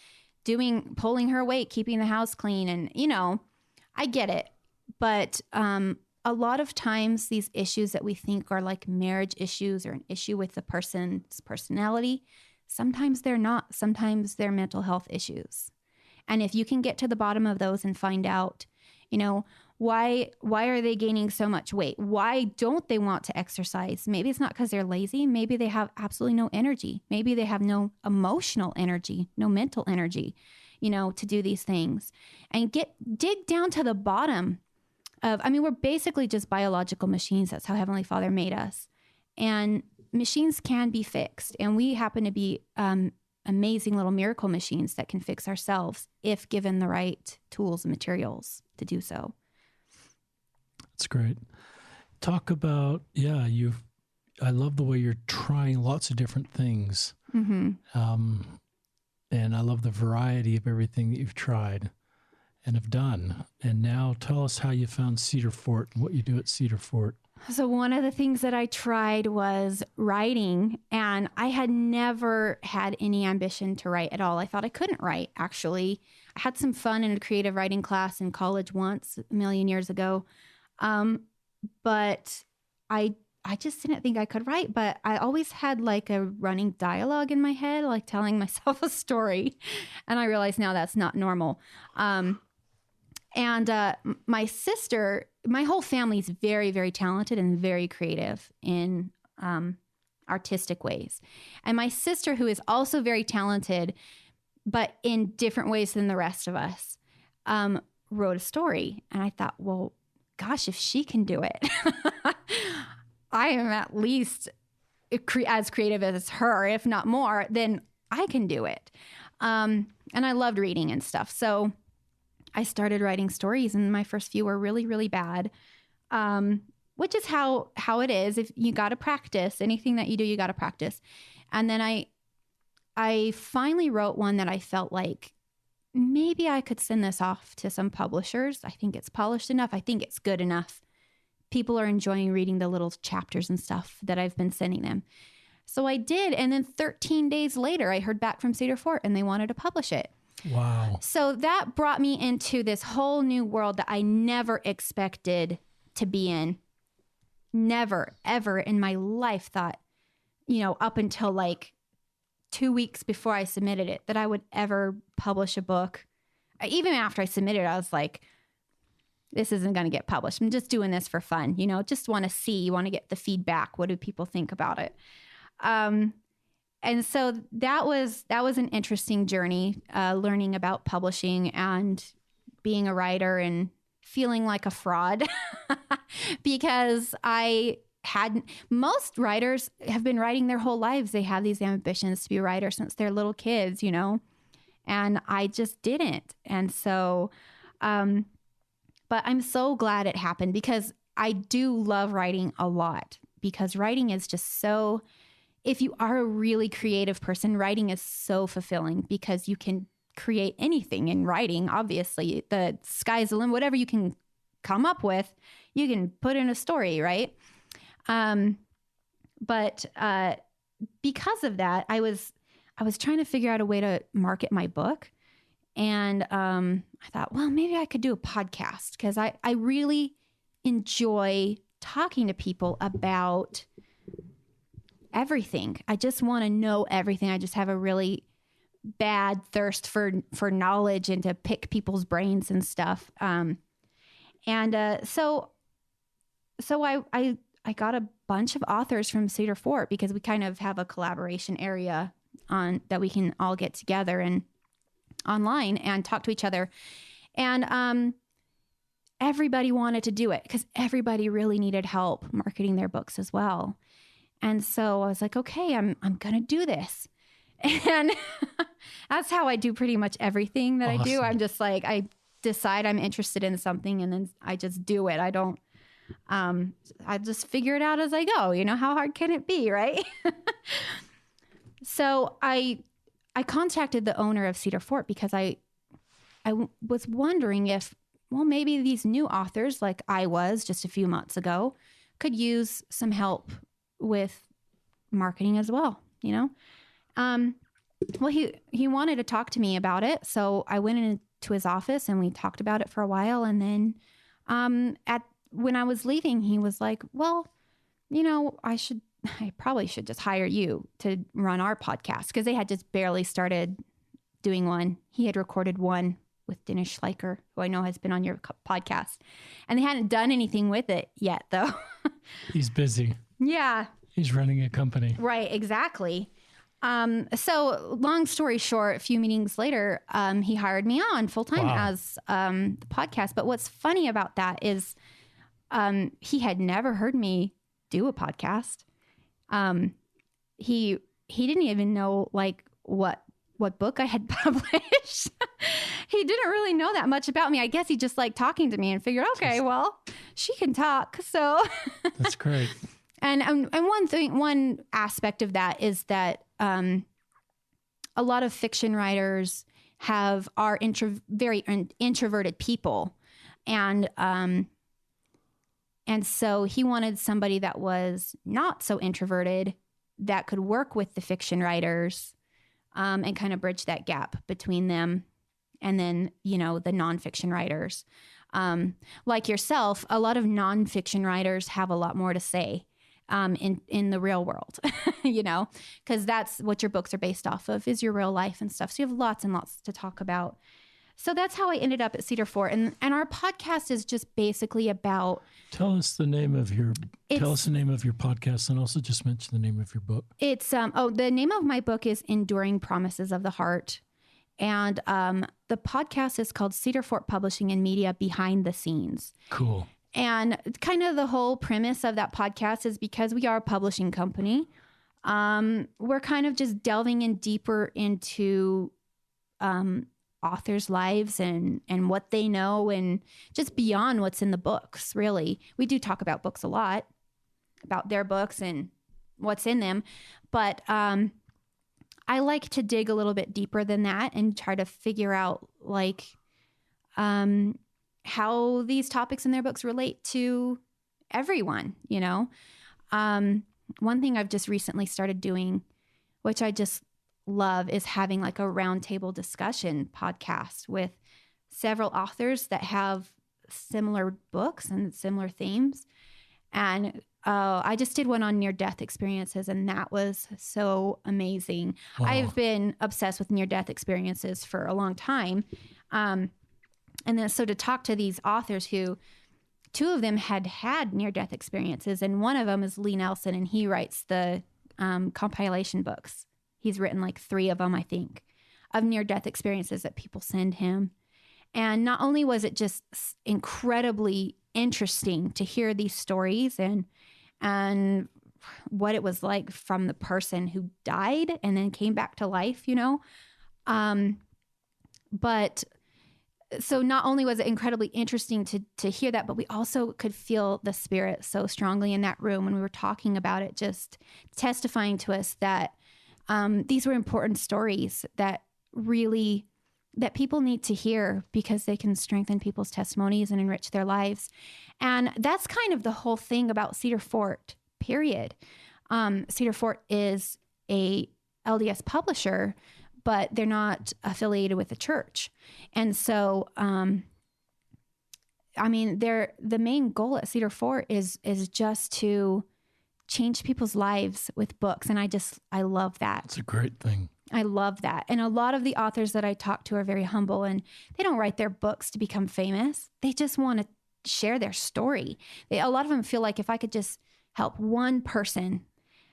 pulling her weight, keeping the house clean. And, I get it. But a lot of times these issues that we think are like marriage issues or an issue with the person's personality, sometimes they're not. Sometimes they're mental health issues. And if you can get to the bottom of those and find out, why are they gaining so much weight? Why don't they want to exercise? Maybe it's not because they're lazy. Maybe they have absolutely no energy. Maybe they have no emotional energy, no mental energy, to do these things. And dig down to the bottom of, we're basically just biological machines. That's how Heavenly Father made us. And machines can be fixed. And we happen to be amazing little miracle machines that can fix ourselves if given the right tools and materials to do so. That's great. Talk about, I love the way you're trying lots of different things. Mm-hmm. And I love the variety of everything that you've tried and have done. And now tell us how you found Cedar Fort and what you do at Cedar Fort. So one of the things that I tried was writing, and I had never had any ambition to write at all. I thought I couldn't write, actually. I had some fun in a creative writing class in college once, a million years ago. But I just didn't think I could write, but I always had like a running dialogue in my head, like telling myself a story. And I realize now that's not normal. And my sister, my whole family is very, very talented and very creative in artistic ways. And my sister, who is also very talented, but in different ways than the rest of us, wrote a story. And I thought, well, gosh, if she can do it, I am at least as creative as her, if not more, then I can do it. And I loved reading and stuff. So I started writing stories, and my first few were really, really bad. Which is how it is. If you got to practice anything that you do, you got to practice. And then I finally wrote one that I felt like maybe I could send this off to some publishers. I think it's polished enough. I think it's good enough. People are enjoying reading the little chapters and stuff that I've been sending them. So I did. And then 13 days later, I heard back from Cedar Fort and they wanted to publish it. Wow. So that brought me into this whole new world that I never expected to be in. Never, ever in my life thought, up until like 2 weeks before I submitted it, that I would ever publish a book. Even after I submitted it, I was like, this isn't going to get published. I'm just doing this for fun. Just want to see, you want to get the feedback. What do people think about it? And so that was an interesting journey, learning about publishing and being a writer and feeling like a fraud because most writers have been writing their whole lives. They have these ambitions to be a writer since they're little kids, and I just didn't. And so, but I'm so glad it happened because I do love writing a lot, because writing is just so, if you are a really creative person, writing is so fulfilling because you can create anything in writing. Obviously, the sky's the limit. Whatever you can come up with, you can put in a story, right? But because of that, I was trying to figure out a way to market my book, and I thought, well, maybe I could do a podcast because I really enjoy talking to people about everything. I just want to know everything. I just have a really bad thirst for knowledge and to pick people's brains and stuff. So I got a bunch of authors from Cedar Fort because we kind of have a collaboration area on that we can all get together and online and talk to each other. And everybody wanted to do it because everybody really needed help marketing their books as well. And so I was like, okay, I'm going to do this. And that's how I do pretty much everything that I do. I'm just like, I decide I'm interested in something and then I just do it. I don't, I just figure it out as I go. How hard can it be, right? So I contacted the owner of Cedar Fort because I was wondering if, well, maybe these new authors like I was just a few months ago could use some help with marketing as well, Well, he wanted to talk to me about it. So I went into his office and we talked about it for a while. And then when I was leaving, he was like, well, I probably should just hire you to run our podcast, because they had just barely started doing one. He had recorded one with Dennis Schleicher, who I know has been on your podcast, and they hadn't done anything with it yet, though. He's busy. Yeah. He's running a company. Right, exactly. So long story short, a few meetings later, he hired me on full time as the podcast. But what's funny about that is he had never heard me do a podcast. He didn't even know like what book I had published. He didn't really know that much about me. I guess he just liked talking to me and figured, okay, well, she can talk. So that's great. And one aspect of that is that a lot of fiction writers are very introverted people, and so he wanted somebody that was not so introverted that could work with the fiction writers and kind of bridge that gap between them and then the nonfiction writers. Like yourself, a lot of nonfiction writers have a lot more to say in the real world, because that's what your books are based off of, is your real life and stuff. So you have lots and lots to talk about. So that's how I ended up at Cedar Fort. And our podcast is just basically about. Tell us the name of your podcast, and also just mention the name of your book. It's the name of my book is Enduring Promises of the Heart. And the podcast is called Cedar Fort Publishing and Media Behind the Scenes. Cool. And kind of the whole premise of that podcast is because we are a publishing company, we're kind of just delving in deeper into authors' lives and what they know, and just beyond what's in the books, really. We do talk about books a lot, about their books and what's in them. But I like to dig a little bit deeper than that and try to figure out how these topics in their books relate to everyone, you know? One thing I've just recently started doing, which I just love, is having like a roundtable discussion podcast with several authors that have similar books and similar themes. And I just did one on near-death experiences, and that was so amazing. Wow. I've been obsessed with near-death experiences for a long time. And then so to talk to these authors who, two of them had near-death experiences, and one of them is Lee Nelson, and he writes the compilation books. He's written like 3 of them, I think, of near-death experiences that people send him. And not only was it just incredibly interesting to hear these stories and what it was like from the person who died and then came back to life, you know? But so not only was it incredibly interesting to hear that, but we also could feel the spirit so strongly in that room when we were talking about it, just testifying to us that these were important stories that people need to hear because they can strengthen people's testimonies and enrich their lives. And that's kind of the whole thing about Cedar Fort, period. Cedar Fort is a LDS publisher, but they're not affiliated with the church. And so, the main goal at Cedar Fort is just to change people's lives with books. And I love that. It's a great thing. I love that. And a lot of the authors that I talk to are very humble, and they don't write their books to become famous. They just want to share their story. A lot of them feel like if I could just help one person,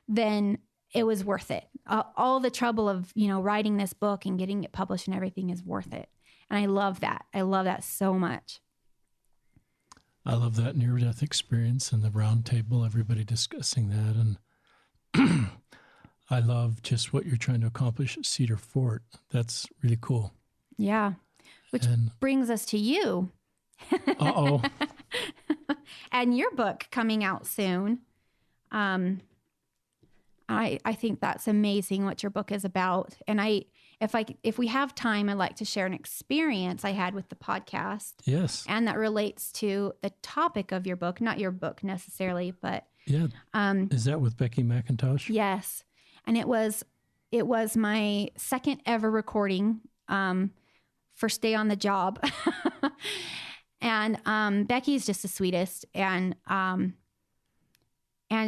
then it was worth it. All the trouble of, writing this book and getting it published and everything is worth it. And I love that. I love that so much. I love that near-death experience and the round table, everybody discussing that. And I love just what you're trying to accomplish at Cedar Fort. That's really cool. Yeah. Which brings us to you. Uh-oh. And your book coming out soon. I think that's amazing what your book is about. And if we have time, I'd like to share an experience I had with the podcast. Yes. And that relates to the topic of your book, not your book necessarily, but yeah. Is that with Becky McIntosh? Yes. And it was my second ever recording, first day on the job. And Becky's just the sweetest, and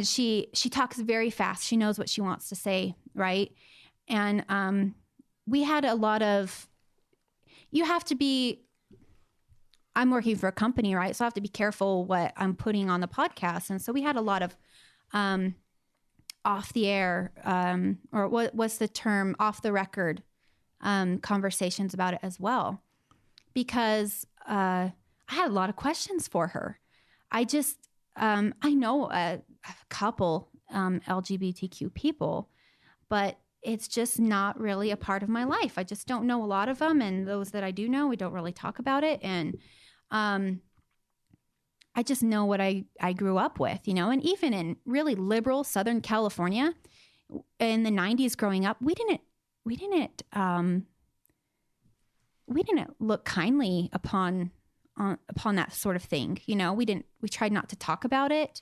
she talks very fast. She knows what she wants to say, right? And we had a lot of, I'm working for a company, right? So I have to be careful what I'm putting on the podcast. And so we had a lot of off the air, or what's the term, off the record conversations about it as well. Because I had a lot of questions for her. I know a couple LGBTQ people, but it's just not really a part of my life. I just don't know a lot of them. And those that I do know, we don't really talk about it. And I just know what I grew up with, and even in really liberal Southern California in the 90s growing up, we didn't look kindly upon that sort of thing. We tried not to talk about it.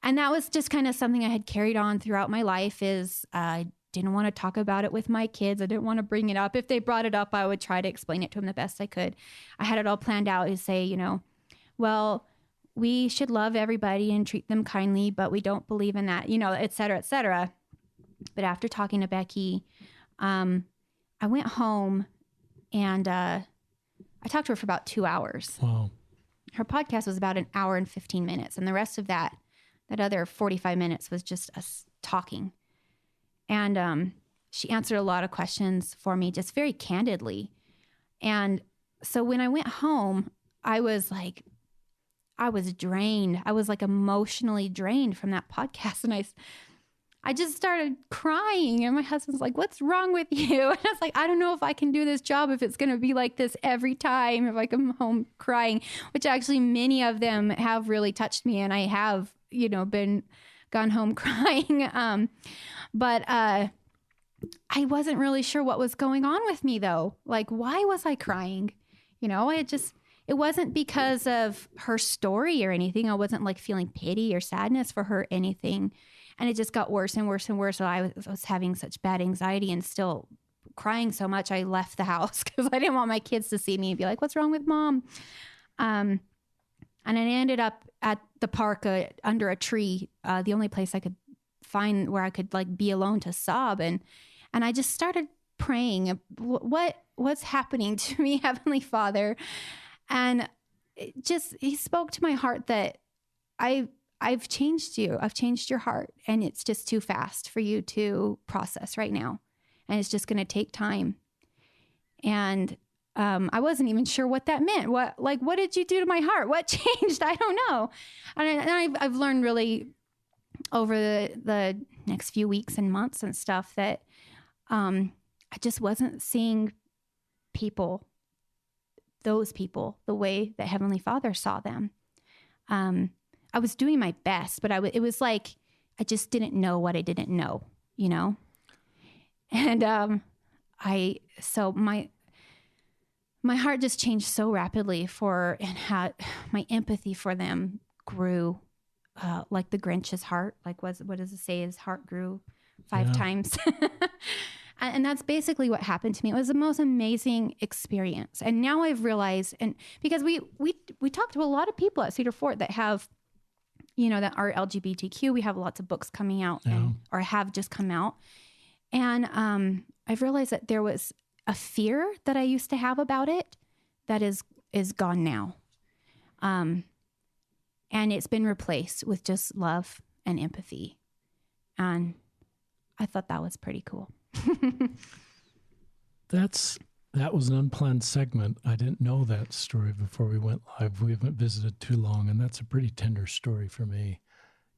And that was just kind of something I had carried on throughout my life. Is I didn't want to talk about it with my kids. I didn't want to bring it up. If they brought it up, I would try to explain it to them the best I could. I had it all planned out to say, well, we should love everybody and treat them kindly, but we don't believe in that, et cetera, et cetera. But after talking to Becky, I went home And I talked to her for about 2 hours. Wow. Her podcast was about an hour and 15 minutes. And the rest of that other 45 minutes was just us talking. And she answered a lot of questions for me just very candidly. And so when I went home, I was drained. I was like emotionally drained from that podcast. And I just started crying. And my husband's like, "What's wrong with you?" And I was like, "I don't know if I can do this job if it's going to be like this every time if I come home crying," which actually many of them have really touched me. And I have, gone home crying. But I wasn't really sure what was going on with me though. Like, why was I crying? It wasn't because of her story or anything. I wasn't like feeling pity or sadness for her or anything. And it just got worse and worse and worse. So I was having such bad anxiety and still crying so much. I left the house because I didn't want my kids to see me and be like, "What's wrong with mom?" And I ended up at the park under a tree, the only place I could find where I could like be alone to sob. And I just started praying, what's happening to me, Heavenly Father? And he spoke to my heart that I've changed you. I've changed your heart. And it's just too fast for you to process right now. And it's just going to take time. And I wasn't even sure what that meant. What did you do to my heart? What changed? I don't know. And I've learned really over the next few weeks and months and stuff that I just wasn't seeing those people, the way that Heavenly Father saw them. I was doing my best, but it was like I just didn't know what I didn't know, And my heart just changed so rapidly and how my empathy for them grew, like the Grinch's heart. Like what does it say? His heart grew 5 times. And that's basically what happened to me. It was the most amazing experience. And now I've realized, and because we talked to a lot of people at Cedar Fort that have, that are LGBTQ. We have lots of books coming out or have just come out. And I've realized that there was a fear that I used to have about it that is gone now. And it's been replaced with just love and empathy. And I thought that was pretty cool. That was an unplanned segment. I didn't know that story before we went live. We haven't visited too long, and that's a pretty tender story for me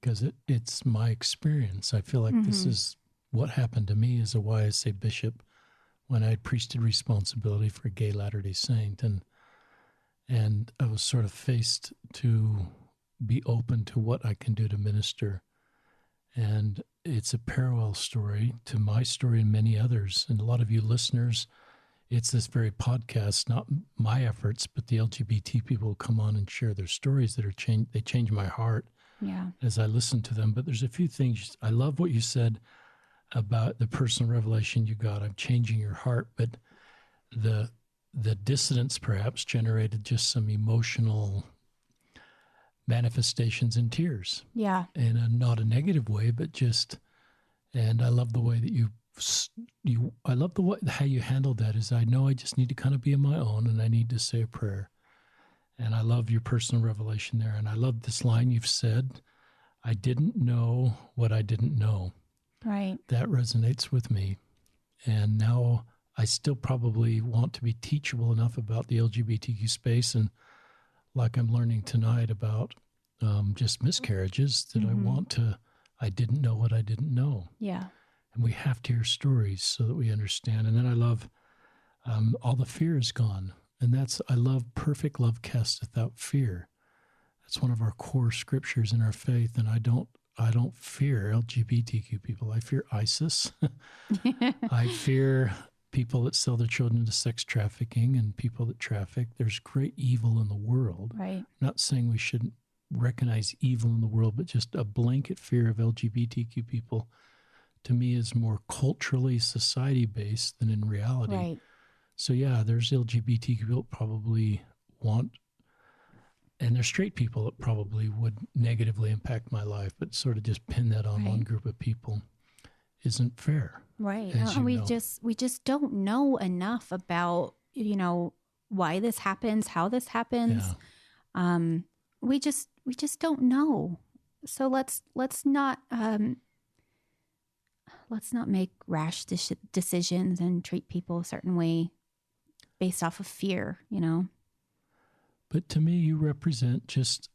because it's my experience. I feel like this is what happened to me as a YSA bishop when I had priesthood responsibility for a gay Latter-day Saint, and I was sort of faced to be open to what I can do to minister. And it's a parallel story to my story and many others. And a lot of you listeners, it's this very podcast, not my efforts, but the LGBT people come on and share their stories that they change my heart as I listen to them. But there's a few things. I love what you said about the personal revelation you got. I'm changing your heart. But the dissonance perhaps generated just some emotional manifestations in tears. Yeah. In not a negative way, but just, and I love the way that I love how you handled that. Is I know I just need to kind of be on my own and I need to say a prayer. And I love your personal revelation there. And I love this line you've said, "I didn't know what I didn't know." Right. That resonates with me. And now I still probably want to be teachable enough about the LGBTQ space, and like I'm learning tonight about just miscarriages, that I didn't know what I didn't know. Yeah. And we have to hear stories so that we understand. And then I love all the fear is gone. And I love perfect love casteth out fear. That's one of our core scriptures in our faith. And I don't fear LGBTQ people. I fear ISIS. I fear people that sell their children into sex trafficking and people that traffic. There's great evil in the world. Right. I'm not saying we shouldn't recognize evil in the world, but just a blanket fear of LGBTQ people, to me, is more culturally society-based than in reality. Right. So yeah, there's LGBTQ people that probably want, and there's straight people that probably would negatively impact my life, but sort of just pin that on one group of people isn't fair. Right. And we just don't know enough about, why this happens, how this happens. Yeah. We just don't know. So let's not make rash decisions and treat people a certain way based off of fear, But to me, you represent just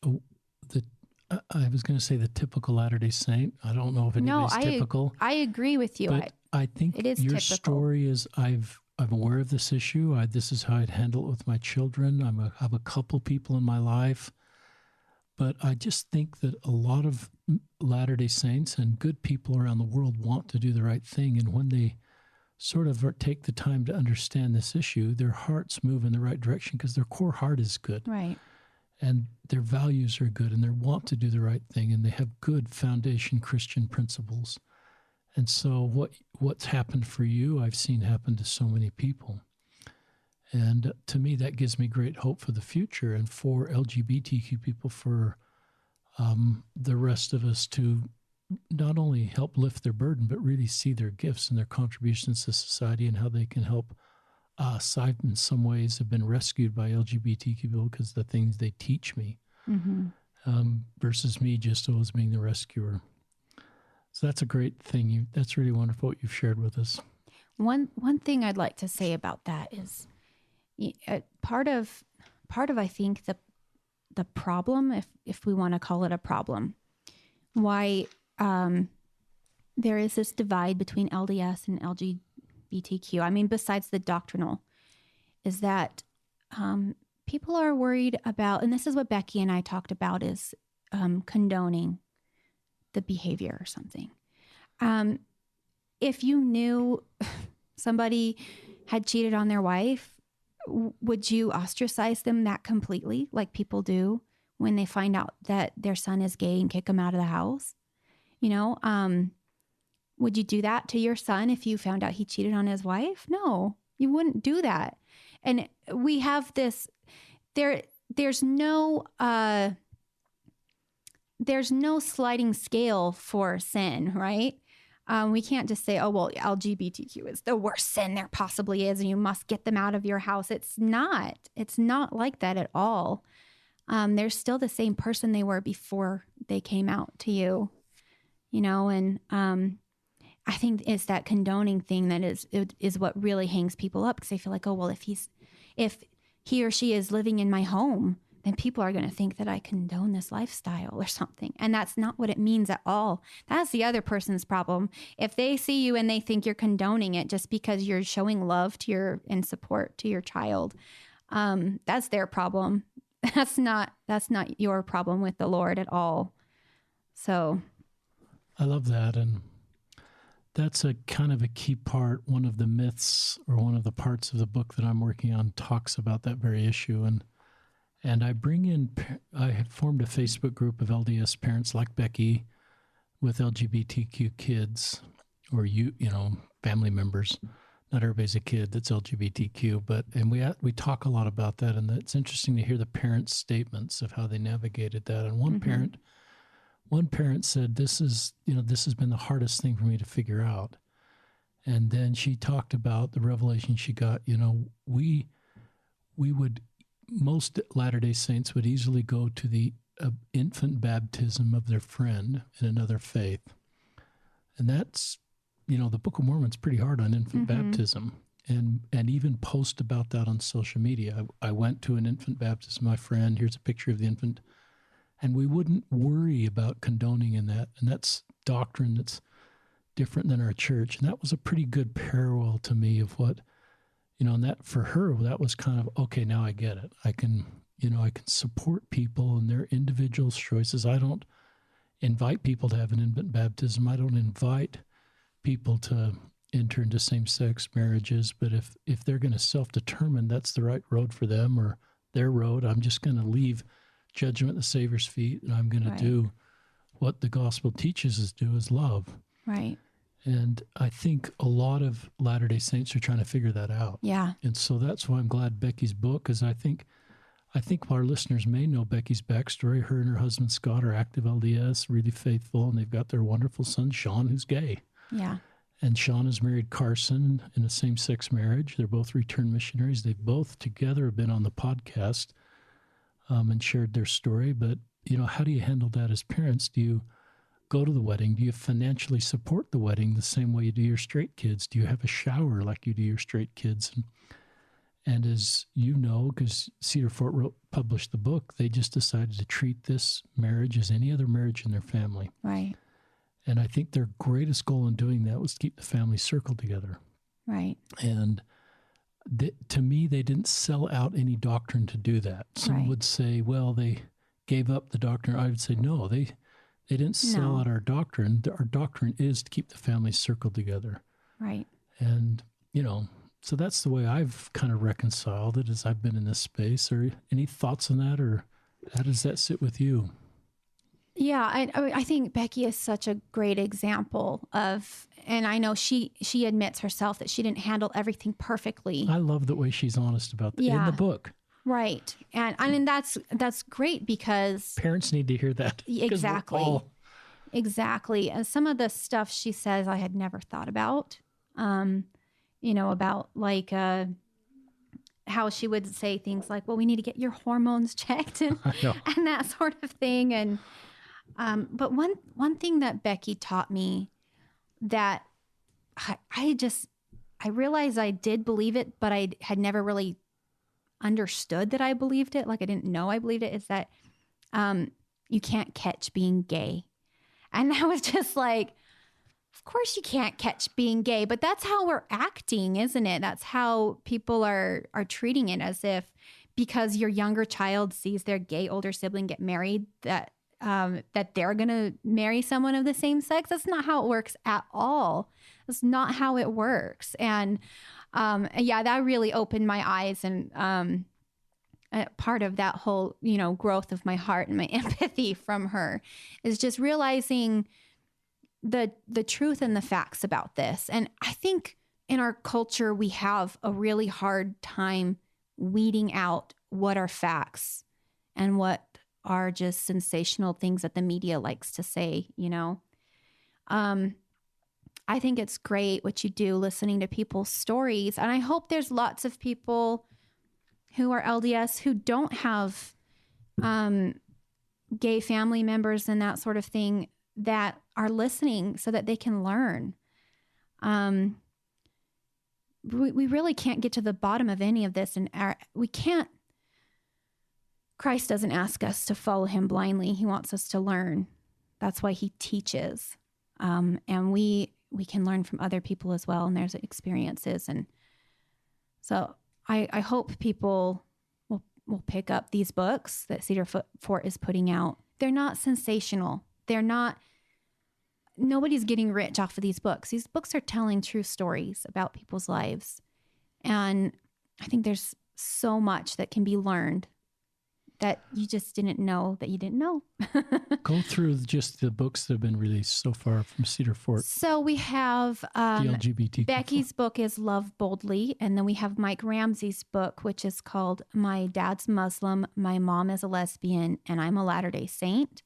I was going to say the typical Latter-day Saint. I don't know if anybody's typical. I agree with you. But I think it is your typical. story is I'm aware of this issue. This is how I'd handle it with my children. I have a couple people in my life. But I just think that a lot of Latter-day Saints and good people around the world want to do the right thing. And when they sort of take the time to understand this issue, their hearts move in the right direction because their core heart is good. Right. And their values are good and they want to do the right thing and they have good foundation Christian principles. And so what's happened for you, I've seen happen to so many people. And to me, that gives me great hope for the future and for LGBTQ people, for the rest of us to not only help lift their burden, but really see their gifts and their contributions to society and how they can help us. I, in some ways, have been rescued by LGBTQ people because the things they teach me versus me just always being the rescuer. So that's a great thing. That's really wonderful what you've shared with us. One thing I'd like to say about that is part of I think the problem, if we want to call it a problem, why there is this divide between LDS and LGBTQ. I mean, besides the doctrinal, is that people are worried about, and this is what Becky and I talked about, is condoning the behavior or something. If you knew somebody had cheated on their wife, would you ostracize them that completely, like people do when they find out that their son is gay and kick them out of the house? Would you do that to your son if you found out he cheated on his wife? No, you wouldn't do that. And we have this, there's no sliding scale for sin, right? We can't just say, oh, well, LGBTQ is the worst sin there possibly is, and you must get them out of your house. It's not like that at all. They're still the same person they were before they came out to you, and I think it's that condoning thing that is what really hangs people up, because they feel like, oh, well, if he or she is living in my home, then people are going to think that I condone this lifestyle or something. And that's not what it means at all. That's the other person's problem. If they see you and they think you're condoning it just because you're showing love to and support to your child, that's their problem. That's not your problem with the Lord at all. So I love that. And that's a kind of a key part. One of the myths or one of the parts of the book that I'm working on talks about that very issue. And I had formed a Facebook group of LDS parents like Becky with LGBTQ kids or family members. Not everybody's a kid that's LGBTQ, and we talk a lot about that. And it's interesting to hear the parents' statements of how they navigated that. And one parent said, this has been the hardest thing for me to figure out. And then she talked about the revelation she got. Most Latter-day Saints would easily go to the infant baptism of their friend in another faith. And that's, the Book of Mormon's pretty hard on infant baptism, and even post about that on social media. I went to an infant baptism, my friend, here's a picture of the infant. And we wouldn't worry about condoning in that. And that's doctrine that's different than our church. And that was a pretty good parallel to me of what, and that for her, that was kind of, okay, now I get it. I can support people and their individual choices. I don't invite people to have an infant baptism. I don't invite people to enter into same-sex marriages. But if they're going to self-determine that's the right road for them or their road, I'm just going to leave judgment at the Savior's feet, and I'm going to do what the gospel teaches us to do, is love. Right. And I think a lot of Latter-day Saints are trying to figure that out. Yeah. And so that's why I'm glad Becky's book, because I think our listeners may know Becky's backstory. Her and her husband, Scott, are active LDS, really faithful, and they've got their wonderful son, Sean, who's gay. Yeah. And Sean has married Carson in a same-sex marriage. They're both returned missionaries. They've both together been on the podcast and shared their story. But, how do you handle that as parents? Do you go to the wedding? Do you financially support the wedding the same way you do your straight kids? Do you have a shower like you do your straight kids? And as you know, because Cedar Fort published the book, they just decided to treat this marriage as any other marriage in their family. Right. And I think their greatest goal in doing that was to keep the family circle together. Right. And to me, they didn't sell out any doctrine to do that. Some would say, well, they gave up the doctrine. I would say, no, they didn't sell out our doctrine. Our doctrine is to keep the family circled together. Right. And, so that's the way I've kind of reconciled it as I've been in this space. Or any thoughts on that, or how does that sit with you? Yeah, I think Becky is such a great example of, and I know she admits herself that she didn't handle everything perfectly. I love the way she's honest about that in the book. Right. And I mean, that's great because parents need to hear that. Exactly. Exactly. And some of the stuff she says I had never thought about, about like how she would say things like, well, we need to get your hormones checked and that sort of thing. And but one thing that Becky taught me that I realized I did believe it, but I had never really understood that I believed it. Like I didn't know I believed it, is that you can't catch being gay. And I was just like, of course you can't catch being gay, but that's how we're acting, isn't it? That's how people are treating it, as if because your younger child sees their gay older sibling get married, that they're going to marry someone of the same sex. That's not how it works at all. That's not how it works. And that really opened my eyes. And part of that whole, growth of my heart and my empathy from her is just realizing the truth and the facts about this. And I think in our culture, we have a really hard time weeding out what are facts and what are just sensational things that the media likes to say, I think it's great what you do, listening to people's stories. And I hope there's lots of people who are LDS who don't have gay family members and that sort of thing that are listening so that they can learn. We really can't get to the bottom of any of this. And we can't. Christ doesn't ask us to follow him blindly. He wants us to learn. That's why he teaches. And we can learn from other people as well, and there's experiences. And so I hope people will pick up these books that Cedar Fort is putting out. They're not sensational. Nobody's getting rich off of these books. These books are telling true stories about people's lives. And I think there's so much that can be learned that you just didn't know that you didn't know. Go through just the books that have been released so far from Cedar Fort. So we have the LGBT. Becky's book is Love Boldly. And then we have Mike Ramsey's book, which is called My Dad's Muslim, My Mom is a Lesbian, and I'm a Latter-day Saint.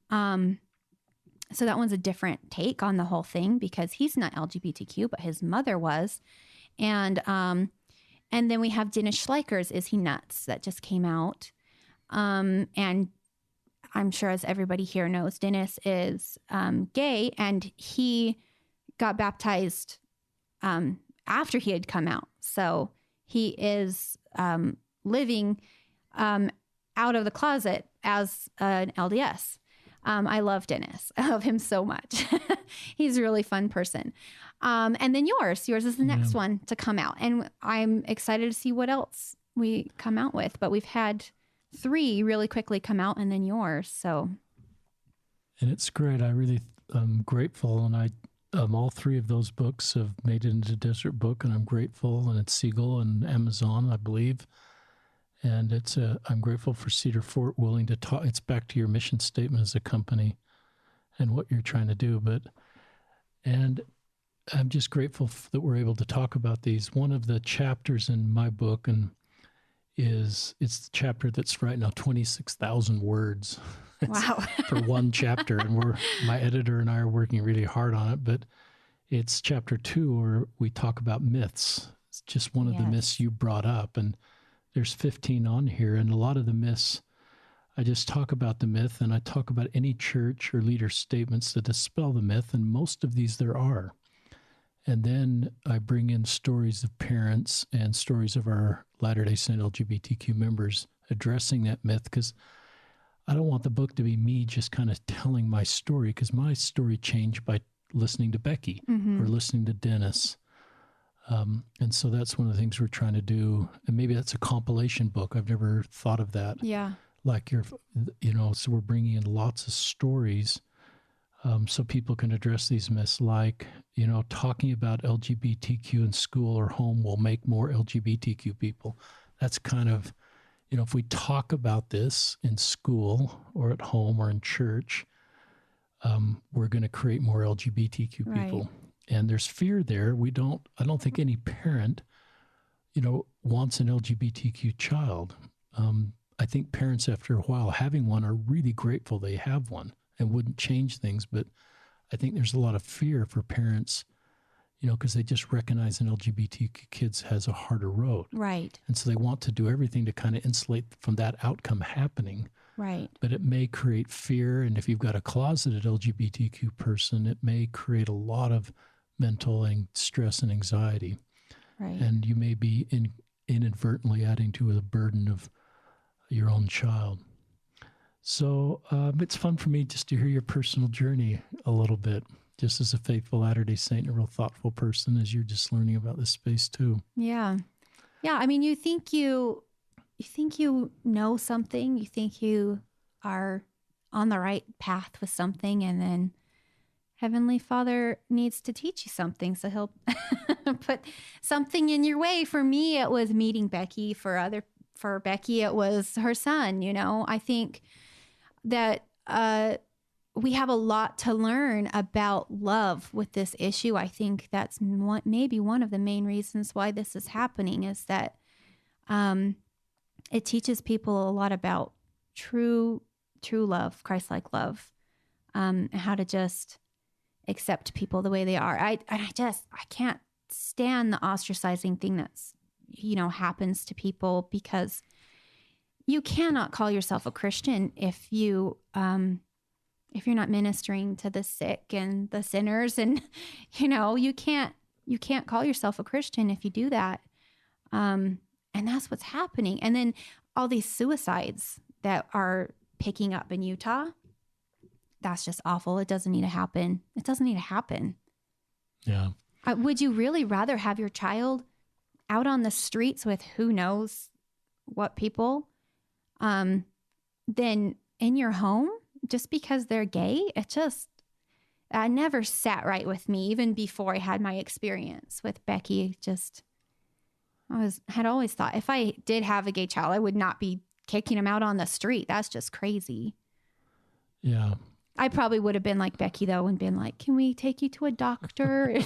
So that one's a different take on the whole thing because he's not LGBTQ, but his mother was. And then we have Dennis Schleicher's Is He Nuts? That just came out. And I'm sure, as everybody here knows, Dennis is gay, and he got baptized after he had come out. So he is living out of the closet as an LDS. I love Dennis. I love him so much. He's a really fun person. And then yours is the next one to come out. And I'm excited to see what else we come out with. But we've had 3 really quickly come out, and then yours. So, and it's great. I really am grateful, and all 3 of those books have made it into Desert Book, and I'm grateful. And it's Siegel and Amazon, I believe. And I'm grateful for Cedar Fort willing to talk. It's back to your mission statement as a company and what you're trying to do. And I'm just grateful that we're able to talk about these. One of the chapters in my book it's the chapter that's right now 26,000 words. Wow. For one chapter. And my editor and I are working really hard on it, but It's chapter 2 where we talk about myths. It's just one of the myths you brought up. And there's 15 on here. And a lot of the myths, I just talk about the myth and I talk about any church or leader statements that dispel the myth. And most of these there are. And then I bring in stories of parents and stories of our Latter-day Saint LGBTQ members addressing that myth, because I don't want the book to be me just kind of telling my story, because my story changed by listening to Becky or listening to Dennis. And so that's one of the things we're trying to do. And maybe that's a compilation book. I've never thought of that. Yeah. Like so we're bringing in lots of stories so people can address these myths, like, talking about LGBTQ in school or home will make more LGBTQ people. That's kind of, if we talk about this in school or at home or in church, we're going to create more LGBTQ people. And there's fear there. I don't think any parent, wants an LGBTQ child. I think parents, after a while having one, are really grateful they have one and wouldn't change things. But I think there's a lot of fear for parents, because they just recognize an LGBTQ kids has a harder road. Right. And so they want to do everything to kind of insulate from that outcome happening. Right. But it may create fear. And if you've got a closeted LGBTQ person, it may create a lot of mental stress and anxiety. Right. And you may be inadvertently adding to the burden of your own child. So it's fun for me just to hear your personal journey a little bit, just as a faithful Latter-day Saint and a real thoughtful person, as you're just learning about this space too. Yeah. Yeah. I mean, you think you know something, you think you are on the right path with something, and then Heavenly Father needs to teach you something. So he'll put something in your way. For me, it was meeting Becky. For Becky, it was her son. I think that we have a lot to learn about love with this issue. I think that's maybe one of the main reasons why this is happening, is that it teaches people a lot about true love, Christ-like love, and how to just accept people the way they are. I can't stand the ostracizing thing that's, happens to people, because you cannot call yourself a Christian if you're not ministering to the sick and the sinners, and you can't call yourself a Christian if you do that. And that's what's happening. And then all these suicides that are picking up in Utah, that's just awful. It doesn't need to happen. It doesn't need to happen. Yeah. Would you really rather have your child out on the streets with who knows what people than in your home just because they're gay? I never sat right with me, even before I had my experience with Becky. Had always thought if I did have a gay child, I would not be kicking him out on the street. That's just crazy. Yeah. I probably would have been like Becky, though, and been like, can we take you to a doctor?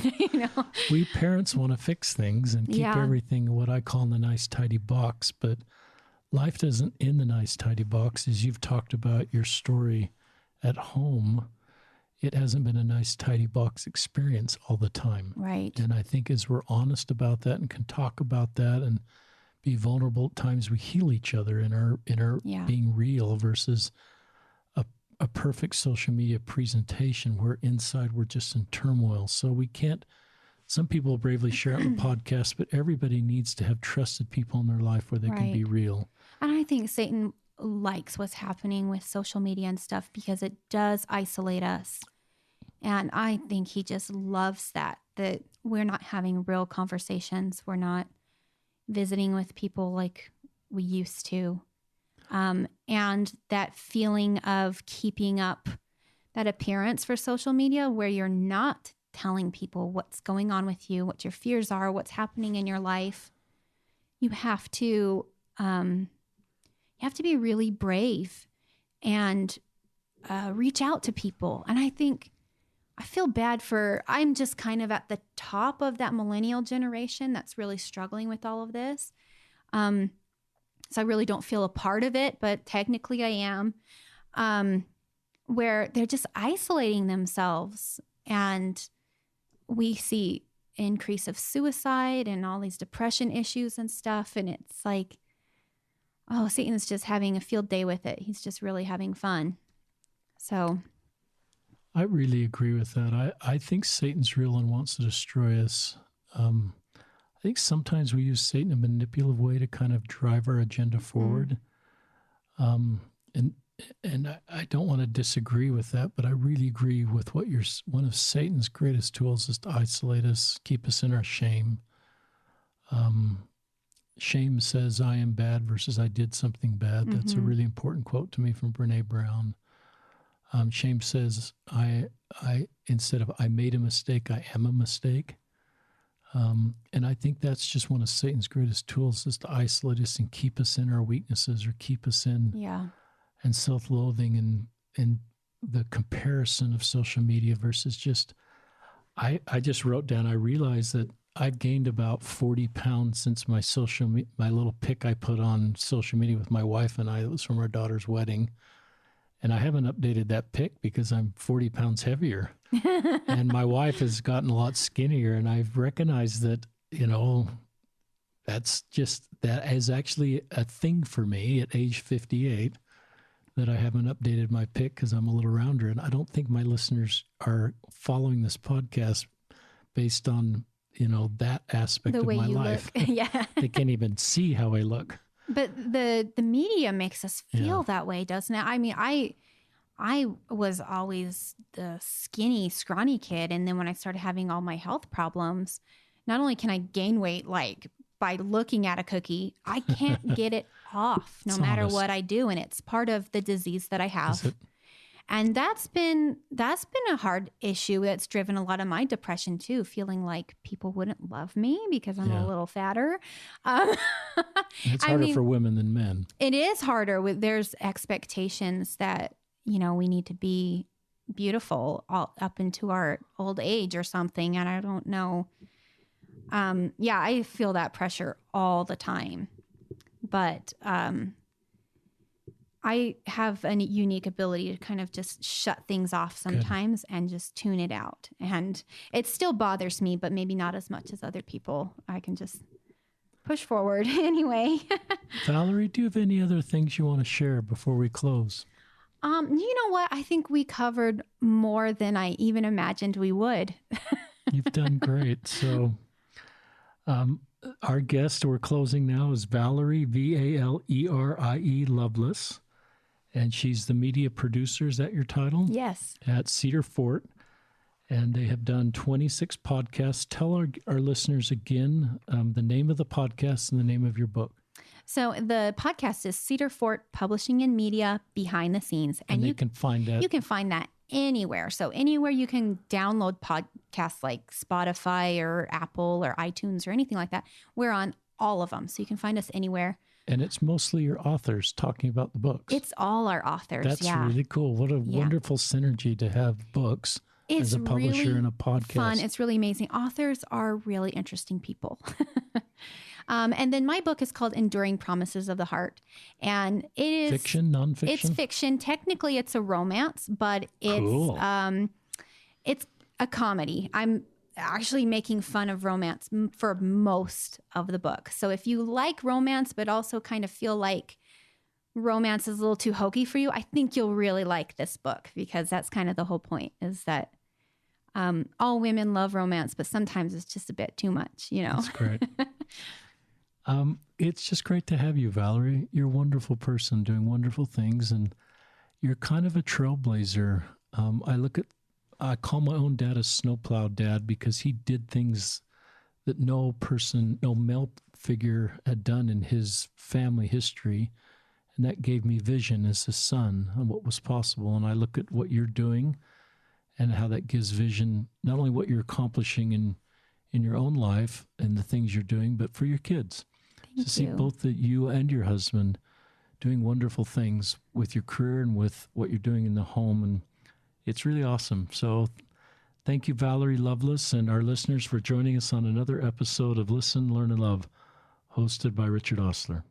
We parents want to fix things and keep everything what I call in the nice, tidy box. But life doesn't end the nice, tidy box. As you've talked about your story at home, it hasn't been a nice, tidy box experience all the time. Right. And I think as we're honest about that and can talk about that and be vulnerable, at times we heal each other in our being real versus a perfect social media presentation where inside we're just in turmoil. So we can't, some people bravely share it on the podcast, but everybody needs to have trusted people in their life where they can be real. And I think Satan likes what's happening with social media and stuff because it does isolate us. And I think he just loves that we're not having real conversations. We're not visiting with people like we used to. And that feeling of keeping up that appearance for social media where you're not telling people what's going on with you, what your fears are, what's happening in your life. You have to be really brave and reach out to people. And I feel bad I'm just kind of at the top of that millennial generation that's really struggling with all of this. So I really don't feel a part of it, but technically I am, where they're just isolating themselves and we see increase of suicide and all these depression issues and stuff. And it's like, oh, Satan's just having a field day with it. He's just really having fun. So I really agree with that. I think Satan's real and wants to destroy us. I think sometimes we use Satan in a manipulative way to kind of drive our agenda forward. And I don't want to disagree with that, but I really agree with what one of Satan's greatest tools is to isolate us, keep us in our shame. Shame says, I am bad versus I did something bad. That's a really important quote to me from Brene Brown. Shame says, instead of I made a mistake, I am a mistake. And I think that's just one of Satan's greatest tools is to isolate us and keep us in our weaknesses or keep us in and self-loathing and the comparison of social media versus just, I just wrote down, I realized that I've gained about 40 pounds since my little pic I put on social media with my wife and I. It was from our daughter's wedding. And I haven't updated that pic because I'm 40 pounds heavier. And my wife has gotten a lot skinnier. And I've recognized that, that is actually a thing for me at age 58, that I haven't updated my pic because I'm a little rounder. And I don't think my listeners are following this podcast based on, that aspect of my life. Yeah. They can't even see how I look. But the media makes us feel that way, doesn't it? I mean, I was always the skinny, scrawny kid. And then when I started having all my health problems, not only can I gain weight, like by looking at a cookie, I can't get it off no matter what I do. And it's part of the disease that I have. And that's been a hard issue that's driven a lot of my depression too, feeling like people wouldn't love me because I'm a little fatter. It's harder for women than men. It is harder. There's expectations that, we need to be beautiful all up into our old age or something. And I don't know. I feel that pressure all the time. But I have a unique ability to kind of just shut things off sometimes and just tune it out. And it still bothers me, but maybe not as much as other people. I can just push forward anyway. Valerie, do you have any other things you want to share before we close? You know what? I think we covered more than I even imagined we would. You've done great. So our guest, we're closing now, is Valerie, Valerie Loveless. And she's the media producer. Is that your title? Yes. At Cedar Fort. And they have done 26 podcasts. Tell our listeners again the name of the podcast and the name of your book. So the podcast is Cedar Fort Publishing and Media Behind the Scenes. And you can find that. You can find that anywhere. So anywhere you can download podcasts like Spotify or Apple or iTunes or anything like that. We're on all of them. So you can find us anywhere. And it's mostly your authors talking about the books. It's all our authors. That's really cool. What a wonderful synergy to have books as a publisher really and a podcast. Fun. It's really amazing. Authors are really interesting people. And then my book is called Enduring Promises of the Heart. And it is fiction, nonfiction? It's fiction. Technically, it's a romance, but it's a comedy. I'm actually making fun of romance for most of the book. So if you like romance, but also kind of feel like romance is a little too hokey for you, I think you'll really like this book, because that's kind of the whole point, is that all women love romance, but sometimes it's just a bit too much, That's great. It's just great to have you, Valerie. You're a wonderful person doing wonderful things, and you're kind of a trailblazer. I call my own dad a snowplow dad because he did things that no male figure had done in his family history. And that gave me vision as a son on what was possible. And I look at what you're doing and how that gives vision, not only what you're accomplishing in your own life and the things you're doing, but for your kids. To see both you and your husband doing wonderful things with your career and with what you're doing in the home. And it's really awesome. So thank you, Valerie Loveless, and our listeners for joining us on another episode of Listen, Learn, and Love, hosted by Richard Osler.